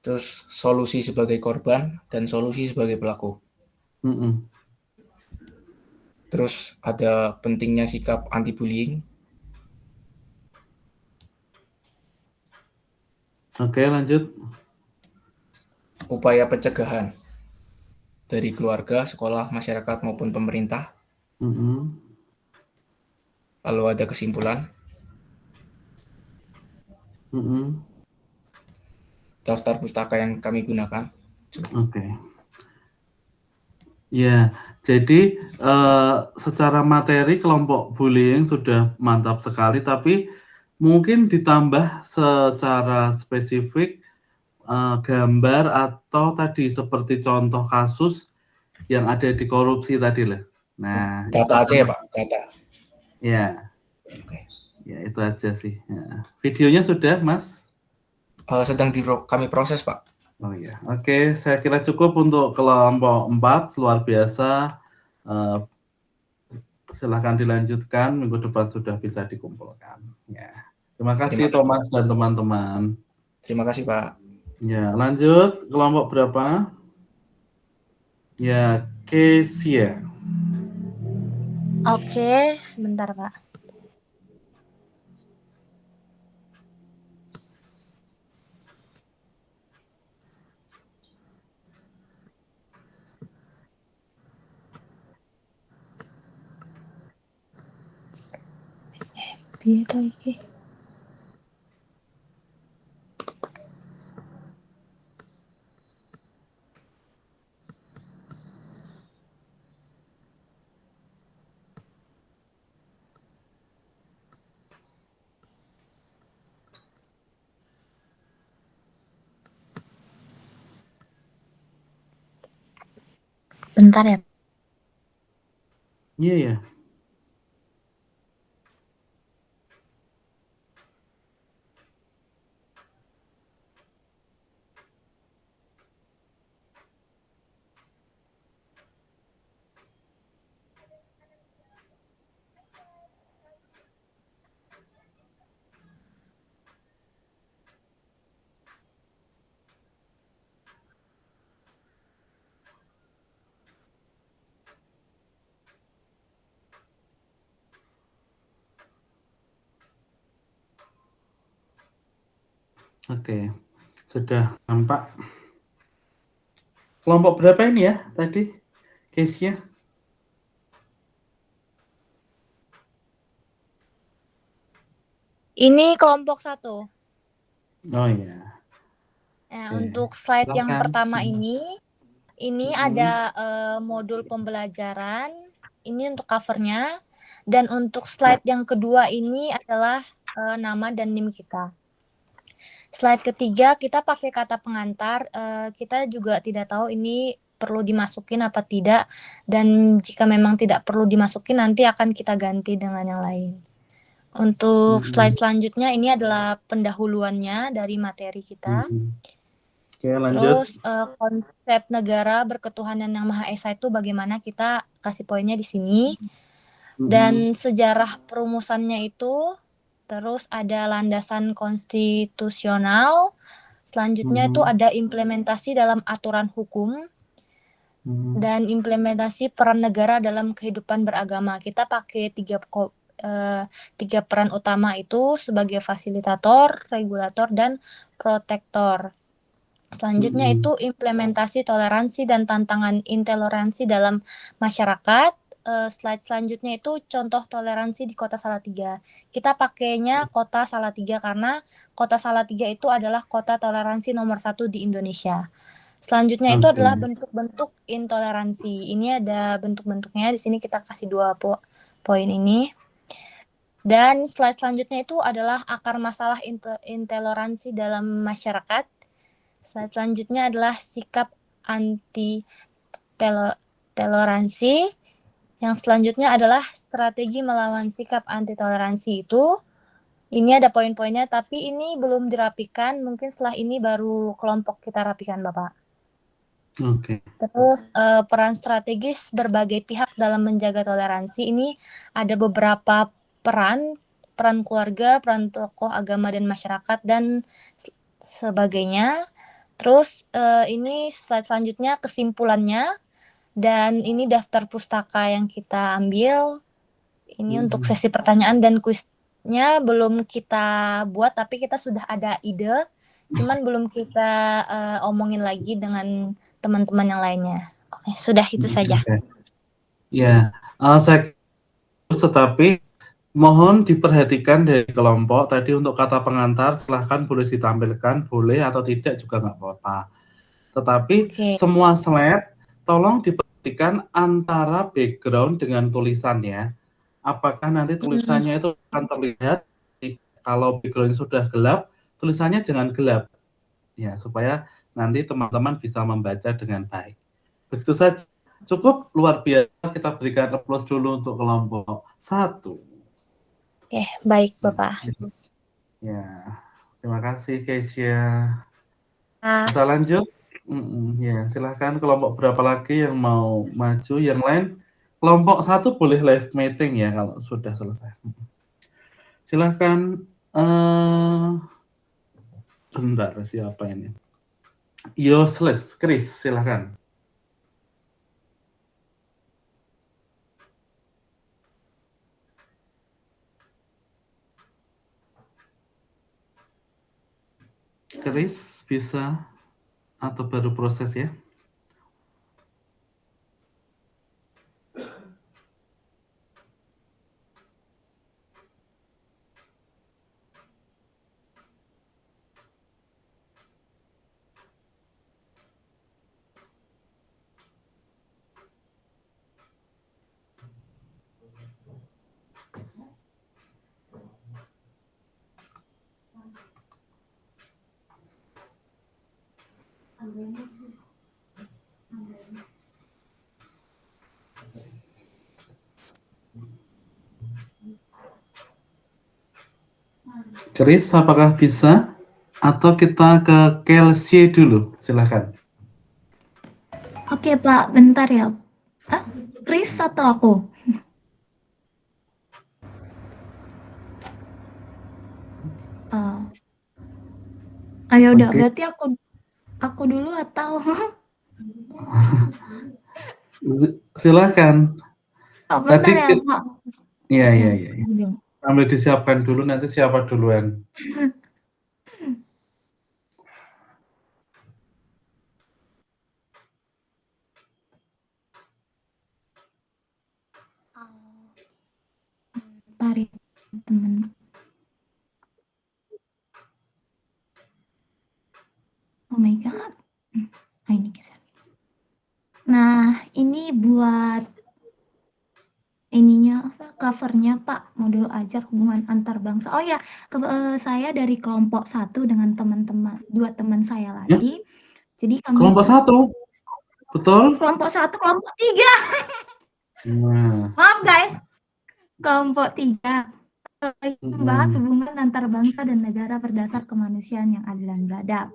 Terus solusi sebagai korban dan solusi sebagai pelaku. Terus ada pentingnya sikap anti-bullying. Oke, lanjut. Upaya pencegahan dari keluarga, sekolah, masyarakat, maupun pemerintah. Lalu ada kesimpulan. Daftar pustaka yang kami gunakan. Oke. Ya, jadi secara materi kelompok bullying sudah mantap sekali, tapi mungkin ditambah secara spesifik gambar atau tadi seperti contoh kasus yang ada di korupsi tadi lah. Nah, Data aja ya Pak, data. Ya. Oke. Ya, itu aja sih. Ya. Videonya sudah, Mas? Sedang kami proses, Pak. Oh iya, oke. Saya kira cukup untuk kelompok 4, luar biasa. Silahkan dilanjutkan, minggu depan sudah bisa dikumpulkan. Ya. Terima kasih Thomas dan teman-teman. Terima kasih, Pak. Ya, lanjut. Kelompok berapa? Ya, Kesia. Oke, sebentar, Pak. Piye to iki? Bentar ya. Iya ya. Oke, sudah nampak. Kelompok berapa ini ya tadi case-nya? Ini kelompok 1. Oh iya. Nah, untuk slide yang Silahkan. pertama ini ada modul pembelajaran. Ini untuk covernya. Dan untuk slide yang kedua ini adalah nama dan NIM kita. Slide ketiga kita pakai kata pengantar. Kita juga tidak tahu ini perlu dimasukin apa tidak. Dan jika memang tidak perlu dimasukin nanti akan kita ganti dengan yang lain. Untuk slide selanjutnya ini adalah pendahuluannya dari materi kita. Oke, lanjut. Terus konsep negara berketuhanan yang Maha Esa itu bagaimana, kita kasih poinnya di sini. Dan sejarah perumusannya itu, terus ada landasan konstitusional. Selanjutnya itu ada implementasi dalam aturan hukum dan implementasi peran negara dalam kehidupan beragama. Kita pakai tiga peran utama itu sebagai fasilitator, regulator, dan protektor. Selanjutnya itu implementasi toleransi dan tantangan intoleransi dalam masyarakat. Slide selanjutnya itu contoh toleransi di Kota Salatiga. Kita pakainya Kota Salatiga karena Kota Salatiga itu adalah kota toleransi nomor 1 di Indonesia. Selanjutnya itu adalah bentuk-bentuk intoleransi. Ini ada bentuk-bentuknya. Di sini kita kasih 2 poin ini. Dan slide selanjutnya itu adalah akar masalah intoleransi dalam masyarakat. Slide selanjutnya adalah sikap anti toleransi. Yang selanjutnya adalah strategi melawan sikap anti toleransi itu. Ini ada poin-poinnya, tapi ini belum dirapikan. Mungkin setelah ini baru kelompok kita rapikan, Bapak. Oke. Terus peran strategis berbagai pihak dalam menjaga toleransi. Ini ada beberapa peran keluarga, peran tokoh agama dan masyarakat, dan sebagainya. Terus ini slide selanjutnya kesimpulannya, dan ini daftar pustaka yang kita ambil. Ini untuk sesi pertanyaan dan kuisnya belum kita buat, tapi kita sudah ada ide, cuman belum kita omongin lagi dengan teman-teman yang lainnya. Oke, sudah itu saja. Ya, saya tetapi mohon diperhatikan dari kelompok tadi untuk kata pengantar, silahkan boleh ditampilkan, boleh atau tidak juga nggak apa-apa. Tetapi semua slide tolong diperhatikan antara background dengan tulisannya. Apakah nanti tulisannya itu akan terlihat, kalau background sudah gelap, tulisannya jangan gelap. Ya, supaya nanti teman-teman bisa membaca dengan baik. Begitu saja. Cukup luar biasa, kita berikan applause dulu untuk kelompok 1. Oke, baik Bapak. Ya, terima kasih Keisha. Bisa lanjut? Ya, silahkan kelompok berapa lagi yang mau maju, yang lain kelompok 1 boleh live meeting ya kalau sudah selesai. Silahkan, bentar, siapa ini? Useless, Chris, silahkan. Chris, bisa atau baru proses ya? Chris, apakah bisa? Atau kita ke Kelsey dulu, silahkan. Oke Pak, bentar ya. Chris atau aku? Ayo udah, berarti aku dulu atau? Silakan. Bentar ya Pak. Iya. Sambil disiapkan dulu, nanti siapa duluan. Tarik teman. Oh my god. Ini geser. Nah, ini buat ininya covernya Pak, modul ajar hubungan antar bangsa. Oh ya, saya dari kelompok 1 dengan teman-teman, 2 teman saya lagi. Jadi kami kelompok 1. Betul? Kelompok 1, kelompok 3. Maaf guys. Kelompok 3. Membahas hubungan antar bangsa dan negara berdasar kemanusiaan yang adil dan beradab.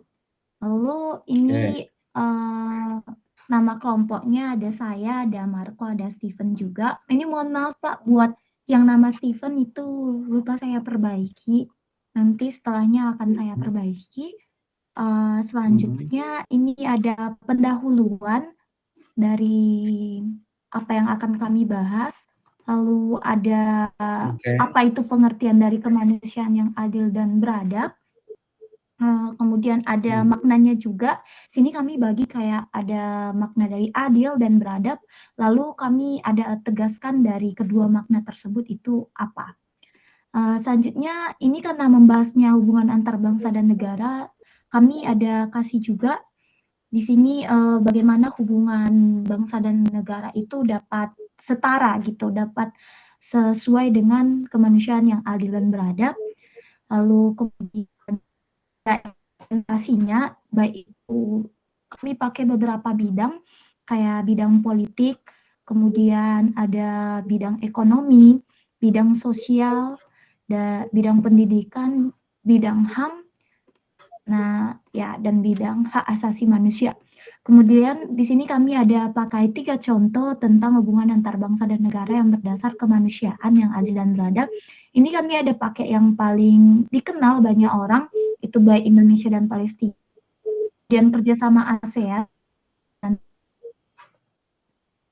Lalu ini nama kelompoknya ada saya, ada Marco, ada Steven juga. Ini mohon maaf Pak, buat yang nama Steven itu lupa saya perbaiki. Nanti setelahnya akan saya perbaiki. Selanjutnya ini ada pendahuluan dari apa yang akan kami bahas. Lalu ada apa itu pengertian dari kemanusiaan yang adil dan beradab. Kemudian ada maknanya juga. Sini kami bagi kayak ada makna dari adil dan beradab. Lalu kami ada tegaskan dari kedua makna tersebut itu apa. Selanjutnya ini karena membahasnya hubungan antar bangsa dan negara, kami ada kasih juga di sini bagaimana hubungan bangsa dan negara itu dapat setara gitu, dapat sesuai dengan kemanusiaan yang adil dan beradab. Lalu kemudian implementasinya, baik itu kami pakai beberapa bidang, kayak bidang politik, kemudian ada bidang ekonomi, bidang sosial, bidang pendidikan, bidang HAM, nah ya, dan bidang hak asasi manusia. Kemudian di sini kami ada pakai 3 contoh tentang hubungan antar bangsa dan negara yang berdasar kemanusiaan yang adil dan beradab. Ini kami ada pakai yang paling dikenal banyak orang, itu baik Indonesia dan Palestina. Dan kerjasama ASEAN.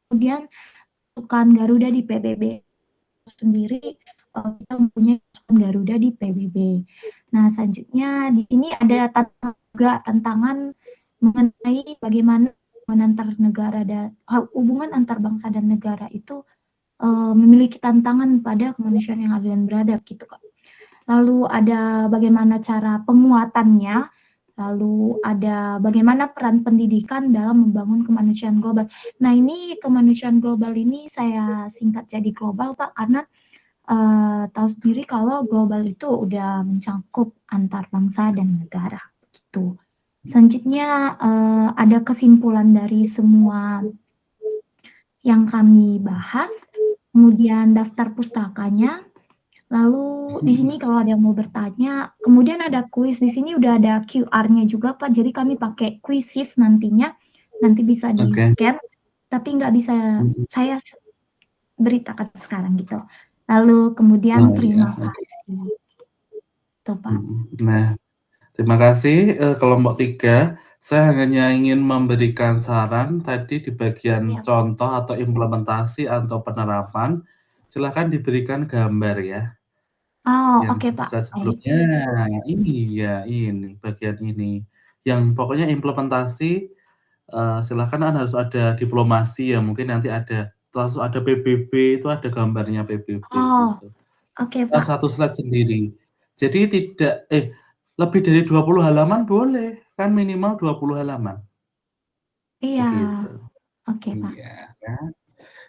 Kemudian pasukan Garuda di PBB sendiri, kita mempunyai pasukan Garuda di PBB. Nah, selanjutnya di sini ada tantangan mengenai bagaimana hubungan antar bangsa dan negara itu memiliki tantangan pada kemanusiaan yang adil dan beradab gitu Kak. Lalu ada bagaimana cara penguatannya, lalu ada bagaimana peran pendidikan dalam membangun kemanusiaan global. Nah, ini kemanusiaan global ini saya singkat jadi global Pak, karena tahu sendiri kalau global itu udah mencakup antar bangsa dan negara gitu. Selanjutnya ada kesimpulan dari semua yang kami bahas, kemudian daftar pustakanya. Lalu di sini kalau ada yang mau bertanya, kemudian ada kuis di sini udah ada QR-nya juga Pak. Jadi kami pakai Quizizz nantinya, nanti bisa di-scan, tapi nggak bisa saya beritakan sekarang gitu. Lalu kemudian terima kasih. Tuh Pak. Nah, terima kasih kelompok 3. Saya hanya ingin memberikan saran tadi di bagian contoh atau implementasi atau penerapan. Silakan diberikan gambar ya. Oh, Yang oke Pak. sebelumnya ini bagian ini. Yang pokoknya implementasi silakan harus ada diplomasi ya, mungkin nanti ada langsung ada PBB, itu ada gambarnya PBB Oh, gitu. oke Pak. Satu slide sendiri. Jadi tidak lebih dari 20 halaman boleh, kan minimal 20 halaman. Iya. Begitu. Oke Pak. Iya, kan.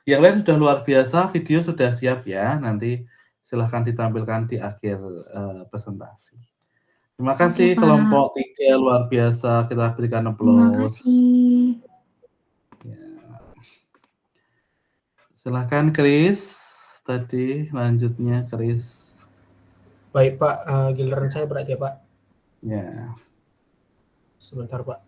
Yang lain sudah luar biasa, video sudah siap ya, nanti silahkan ditampilkan di akhir presentasi. Terima kasih Pak. kelompok 3 luar biasa, kita berikan Terima applause. kasih. Ya. Silahkan Chris, tadi lanjutnya Chris. Baik Pak, giliran saya berarti ya Pak. Ya. Sebentar Pak.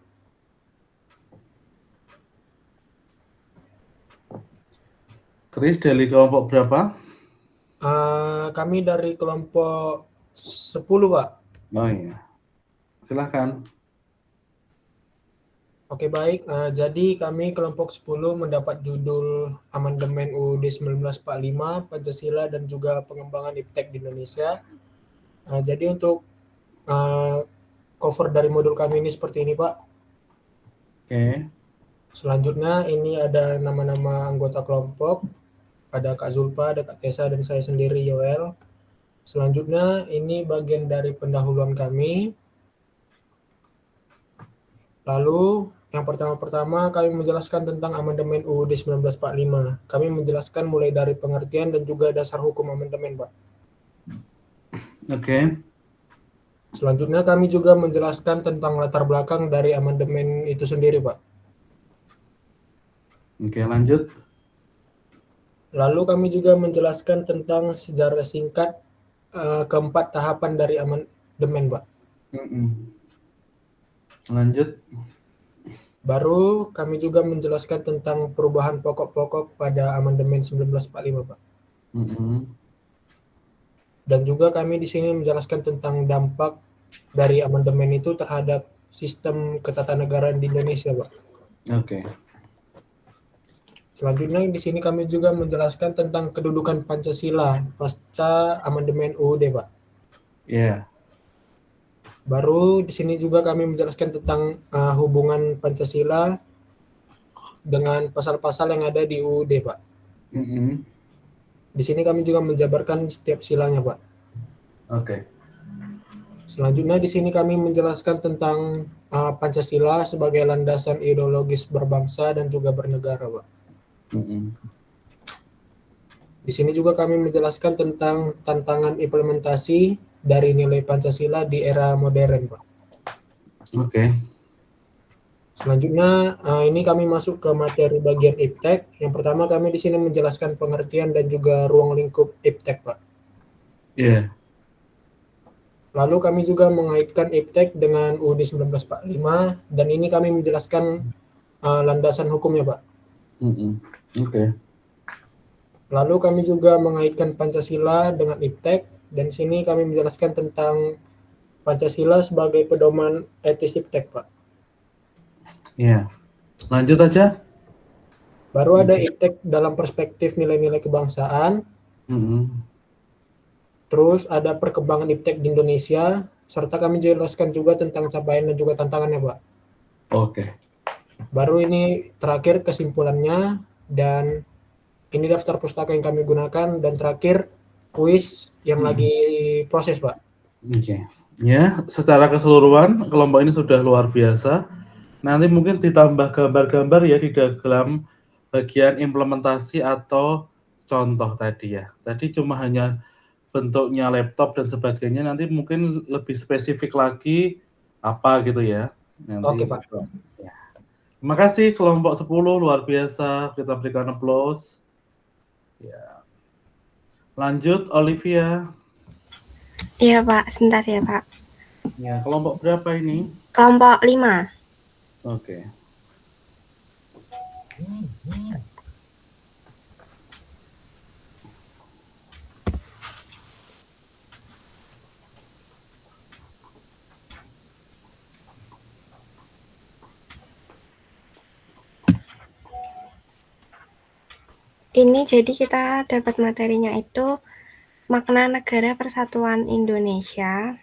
Chris dari kelompok berapa? Kami dari kelompok 10 Pak. Oh iya. Silahkan. Oke baik, jadi kami kelompok 10 mendapat judul Amandemen UUD 1945, Pancasila dan juga pengembangan iptek di Indonesia. Jadi untuk cover dari modul kami ini seperti ini Pak. Oke. Selanjutnya ini ada nama-nama anggota kelompok. Ada Kak Zulfa, ada Kak Tessa, dan saya sendiri Yoel. Selanjutnya ini bagian dari pendahuluan kami. Lalu yang pertama-tama kami menjelaskan tentang amandemen UUD 1945. Kami menjelaskan mulai dari pengertian dan juga dasar hukum amandemen, Pak. Oke. Selanjutnya kami juga menjelaskan tentang latar belakang dari amandemen itu sendiri, Pak. Oke, lanjut. Lalu kami juga menjelaskan tentang sejarah singkat keempat tahapan dari amandemen, Pak. Lanjut. Baru kami juga menjelaskan tentang perubahan pokok-pokok pada amandemen 1945, Pak. Dan juga kami di sini menjelaskan tentang dampak dari amandemen itu terhadap sistem ketatanegaraan di Indonesia, Pak. Oke. Selanjutnya di sini kami juga menjelaskan tentang kedudukan Pancasila pasca amandemen UUD, Pak. Iya. Baru di sini juga kami menjelaskan tentang hubungan Pancasila dengan pasal-pasal yang ada di UUD, Pak. Di sini kami juga menjabarkan setiap silanya, Pak. Oke. Selanjutnya di sini kami menjelaskan tentang Pancasila sebagai landasan ideologis berbangsa dan juga bernegara, Pak. Di sini juga kami menjelaskan tentang tantangan implementasi dari nilai Pancasila di era modern, Pak. Oke. Selanjutnya, ini kami masuk ke materi bagian iptek. Yang pertama kami di sini menjelaskan pengertian dan juga ruang lingkup iptek, Pak. Iya. Lalu kami juga mengaitkan iptek dengan UUD 1945 dan ini kami menjelaskan landasan hukumnya, Pak. Oke. Lalu kami juga mengaitkan Pancasila dengan iptek dan sini kami menjelaskan tentang Pancasila sebagai pedoman etis iptek, Pak. Iya. Lanjut aja. Baru ada iptek dalam perspektif nilai-nilai kebangsaan. Terus ada perkembangan iptek di Indonesia, serta kami jelaskan juga tentang capaian dan juga tantangannya, Pak. Oke. Baru ini terakhir kesimpulannya, dan ini daftar pustaka yang kami gunakan, dan terakhir kuis yang lagi proses, Pak. Oke. Ya, secara keseluruhan kelompok ini sudah luar biasa. Nanti mungkin ditambah gambar-gambar ya di dalam bagian implementasi atau contoh tadi ya. Tadi cuma hanya bentuknya laptop dan sebagainya, nanti mungkin lebih spesifik lagi apa gitu ya. Nanti Oke, Pak. Ya. Terima kasih kelompok 10, luar biasa. Kita berikan applause. Ya. Lanjut, Olivia. Iya, Pak. Sebentar ya, Pak. Ya, kelompok berapa ini? Kelompok 5. Oke. Ini jadi kita dapat materinya itu makna negara persatuan Indonesia.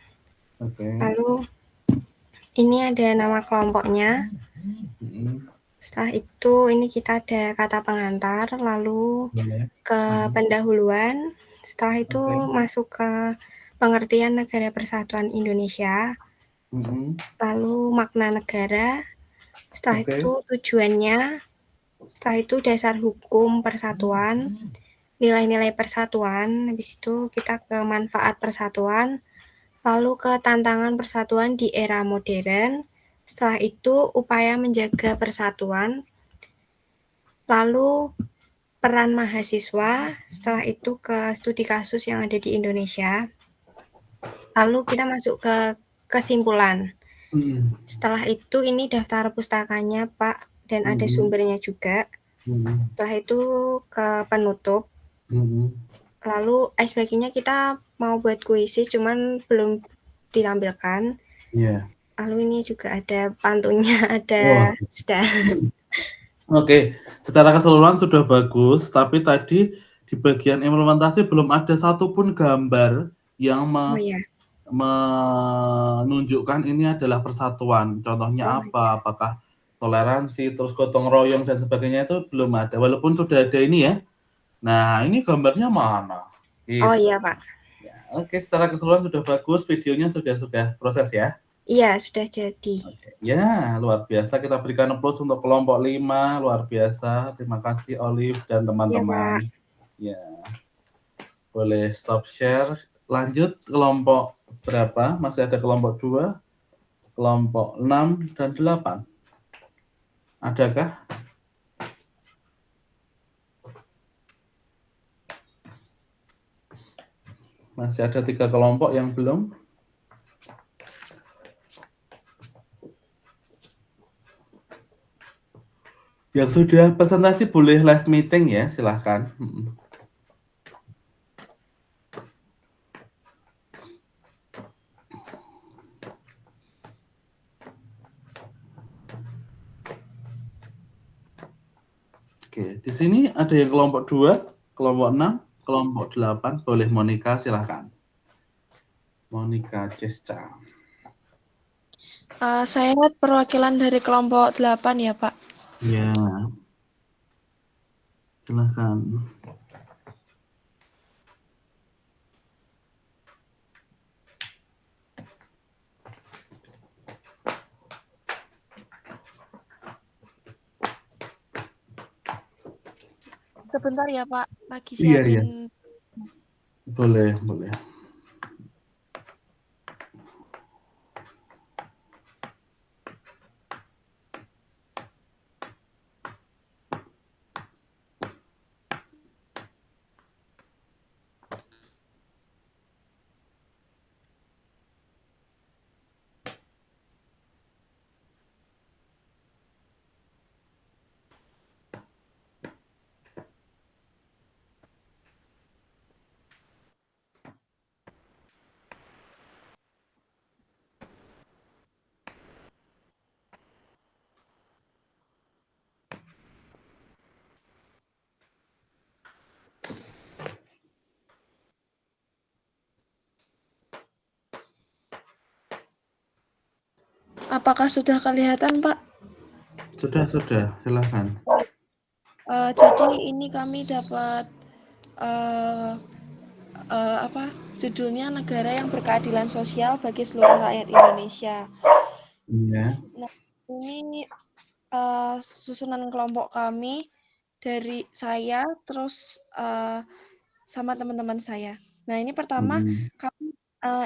Lalu ini ada nama kelompoknya. Setelah itu ini kita ada kata pengantar, lalu ke pendahuluan. Setelah itu masuk ke pengertian negara persatuan Indonesia. Lalu makna negara. Setelah itu tujuannya. Setelah itu dasar hukum persatuan, nilai-nilai persatuan, habis itu kita ke manfaat persatuan, lalu ke tantangan persatuan di era modern, setelah itu upaya menjaga persatuan, lalu peran mahasiswa, setelah itu ke studi kasus yang ada di Indonesia, lalu kita masuk ke kesimpulan. Setelah itu ini daftar pustakanya, Pak, dan ada sumbernya juga. Setelah itu ke penutup. Lalu ice breaking-nya kita mau buat kuisis, cuman belum ditampilkan. Iya. Lalu ini juga ada pantunnya, ada sudah. Oke, secara keseluruhan sudah bagus, tapi tadi di bagian implementasi belum ada satupun gambar yang menunjukkan ini adalah persatuan. Contohnya apa? Apakah toleransi, terus gotong royong dan sebagainya itu belum ada. Walaupun sudah ada ini ya. Nah, ini gambarnya mana? Gitu. Oh iya, Pak. Ya, oke, secara keseluruhan sudah bagus, videonya sudah proses ya. Iya, sudah jadi. Ya, luar biasa. Kita berikan applause untuk kelompok 5, luar biasa. Terima kasih Olive dan teman-teman. Ya. Boleh stop share. Lanjut kelompok berapa? Masih ada kelompok 2, kelompok 6 dan 8. Adakah? Masih ada 3 kelompok yang belum. Yang sudah presentasi boleh live meeting ya, silahkan. Oke, di sini ada yang kelompok 2, kelompok 6, kelompok 8. Boleh Monica, silahkan. Monica Cesca. Saya perwakilan dari kelompok 8 ya, Pak. Ya. Silahkan. Sebentar ya, Pak. lagi Iya, iya. siapin. Boleh, boleh. Apakah sudah kelihatan, Pak? Sudah, silahkan. Jadi ini kami dapat apa judulnya negara yang berkeadilan sosial bagi seluruh rakyat Indonesia. Iya. Nah, ini susunan kelompok kami dari saya terus sama teman-teman saya. Nah, ini pertama kami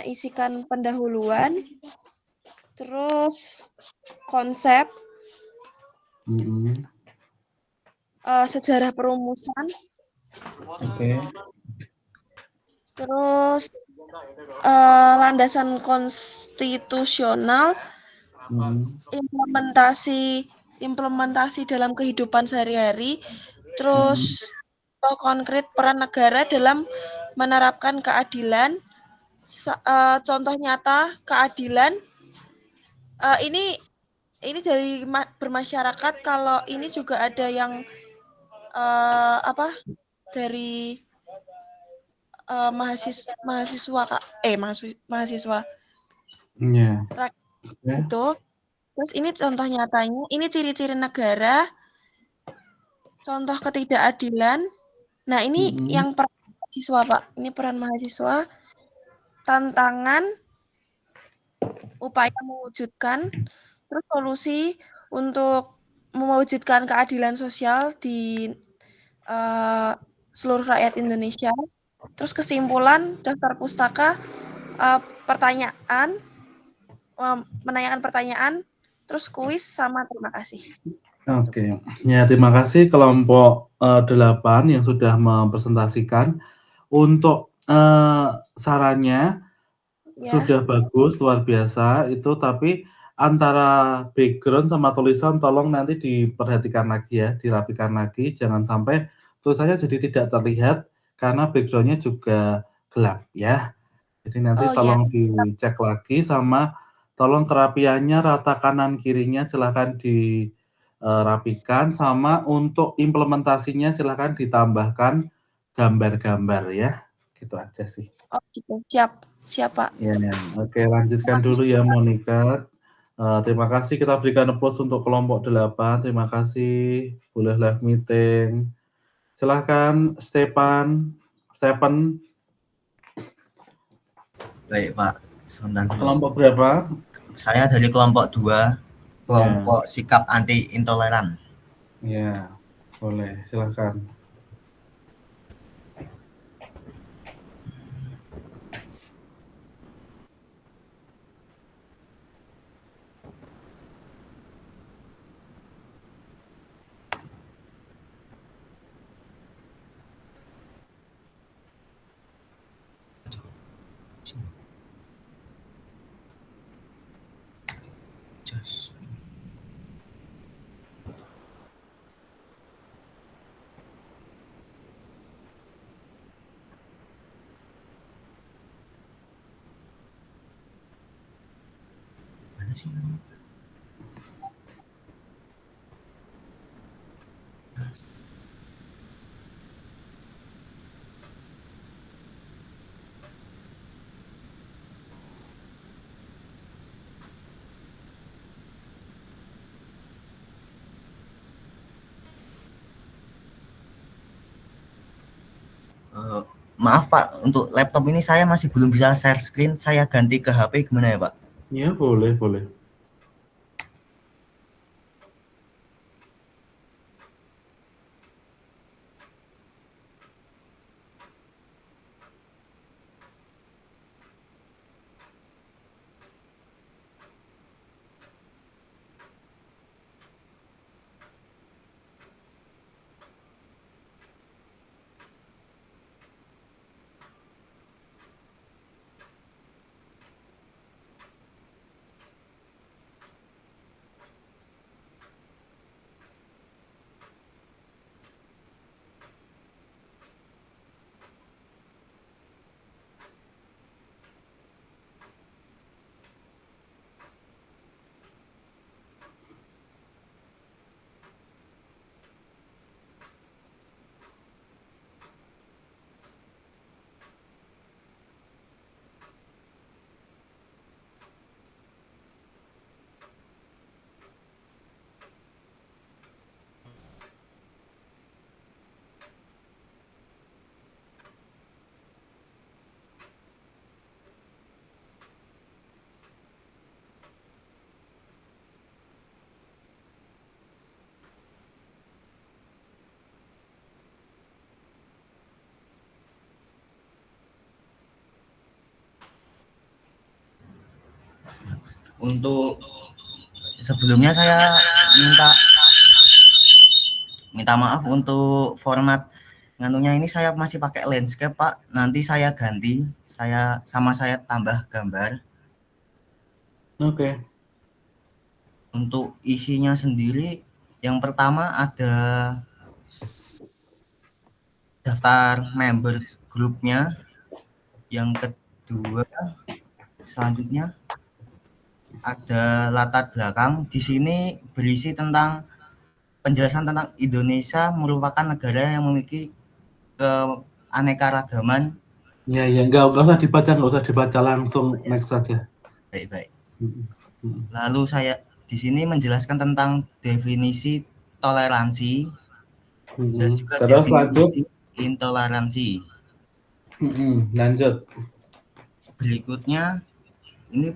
isikan pendahuluan, terus konsep, sejarah perumusan, terus landasan konstitusional, implementasi dalam kehidupan sehari-hari, terus konkret peran negara dalam menerapkan keadilan, contoh nyata keadilan. Ini dari bermasyarakat. Kalau ini juga ada yang dari mahasiswa Kak, mahasiswa. Iya. Itu. Terus ini contoh nyatanya, ini ciri-ciri negara, contoh ketidakadilan. Nah, ini yang peran mahasiswa, Pak. Ini peran mahasiswa, tantangan, upaya mewujudkan, terus solusi untuk mewujudkan keadilan sosial di seluruh rakyat Indonesia. Terus kesimpulan, daftar pustaka, pertanyaan, menanyakan pertanyaan, terus kuis, sama terima kasih. Oke, ya terima kasih kelompok 8 yang sudah mempresentasikan. Untuk sarannya sudah bagus, luar biasa itu, tapi antara background sama tulisan tolong nanti diperhatikan lagi ya, dirapikan lagi, jangan sampai tulisannya jadi tidak terlihat karena background-nya juga gelap ya. Jadi nanti tolong dicek lagi, sama tolong kerapiannya rata kanan kirinya silahkan dirapikan, sama untuk implementasinya silahkan ditambahkan gambar-gambar ya, gitu aja sih. Oh gitu, siap Pak. Ya, oke, lanjutkan dulu ya Monica. Terima kasih, kita berikan applause untuk kelompok 8. Terima kasih, boleh live meeting. Silahkan Stephen. Baik Pak, sebentar. Kelompok berapa? Saya dari kelompok 2, kelompok sikap anti intoleran. Ya, boleh, silahkan. Mana sih? Maaf Pak, untuk laptop ini saya masih belum bisa share screen, saya ganti ke HP gimana ya Pak? Ya, boleh. Untuk sebelumnya saya minta maaf untuk format nganunya ini, saya masih pakai landscape Pak. Nanti saya ganti, saya tambah gambar. Oke. Untuk isinya sendiri, yang pertama ada daftar member grupnya. Yang kedua, selanjutnya ada latar belakang. Di sini berisi tentang penjelasan tentang Indonesia merupakan negara yang memiliki keanekaragaman. Ya, nggak usah dibaca langsung, next saja. Baik. Lalu saya di sini menjelaskan tentang definisi toleransi dan juga definisi intoleransi. Lanjut. Berikutnya ini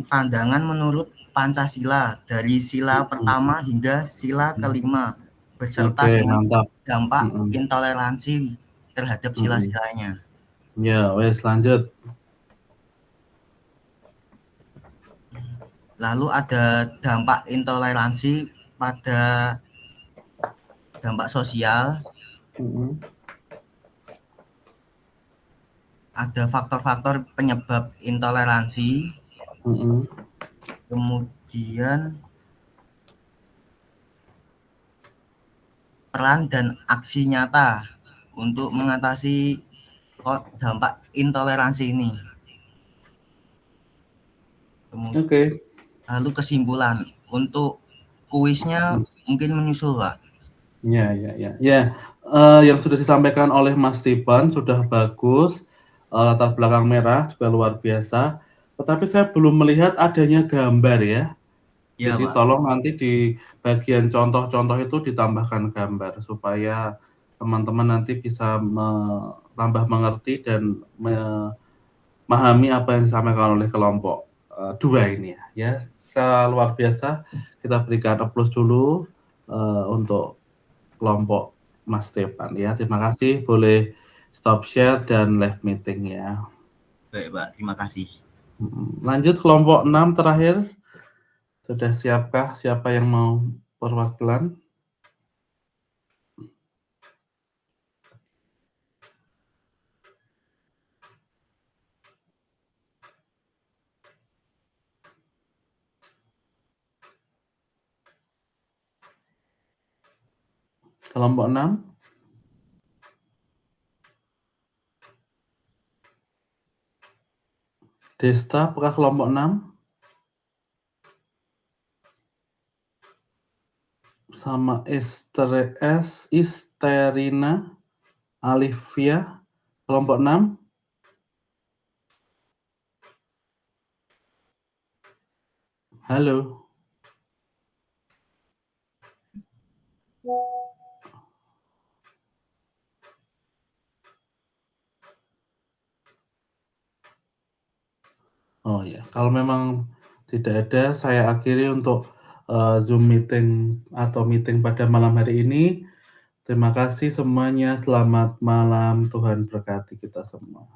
pandangan menurut Pancasila dari sila pertama hingga sila kelima beserta dengan dampak intoleransi terhadap sila-silanya. Ya, wes lanjut. Lalu ada dampak intoleransi pada dampak sosial. Ada faktor-faktor penyebab intoleransi. Kemudian peran dan aksi nyata untuk mengatasi dampak intoleransi ini. Kemudian, lalu kesimpulan untuk kuisnya mungkin menyusul Pak. Ya. Yang sudah disampaikan oleh Mas Stephen sudah bagus. Latar belakang merah juga luar biasa. Tetapi saya belum melihat adanya gambar ya. Jadi tolong nanti di bagian contoh-contoh itu ditambahkan gambar supaya teman-teman nanti bisa tambah mengerti dan memahami apa yang disampaikan oleh kelompok 2 ini ya. Luar biasa. Kita berikan applause dulu untuk kelompok Mas Stephen ya. Terima kasih. Boleh stop share dan live meeting ya. Baik Pak, terima kasih. Lanjut kelompok 6 terakhir. Sudah siapkah siapa yang mau perwakilan? Kelompok 6. Desta, apakah kelompok 6? Sama Isterina, Alivia, kelompok 6. Halo. Oh ya, kalau memang tidak ada, saya akhiri untuk Zoom meeting atau meeting pada malam hari ini. Terima kasih semuanya, selamat malam, Tuhan berkati kita semua.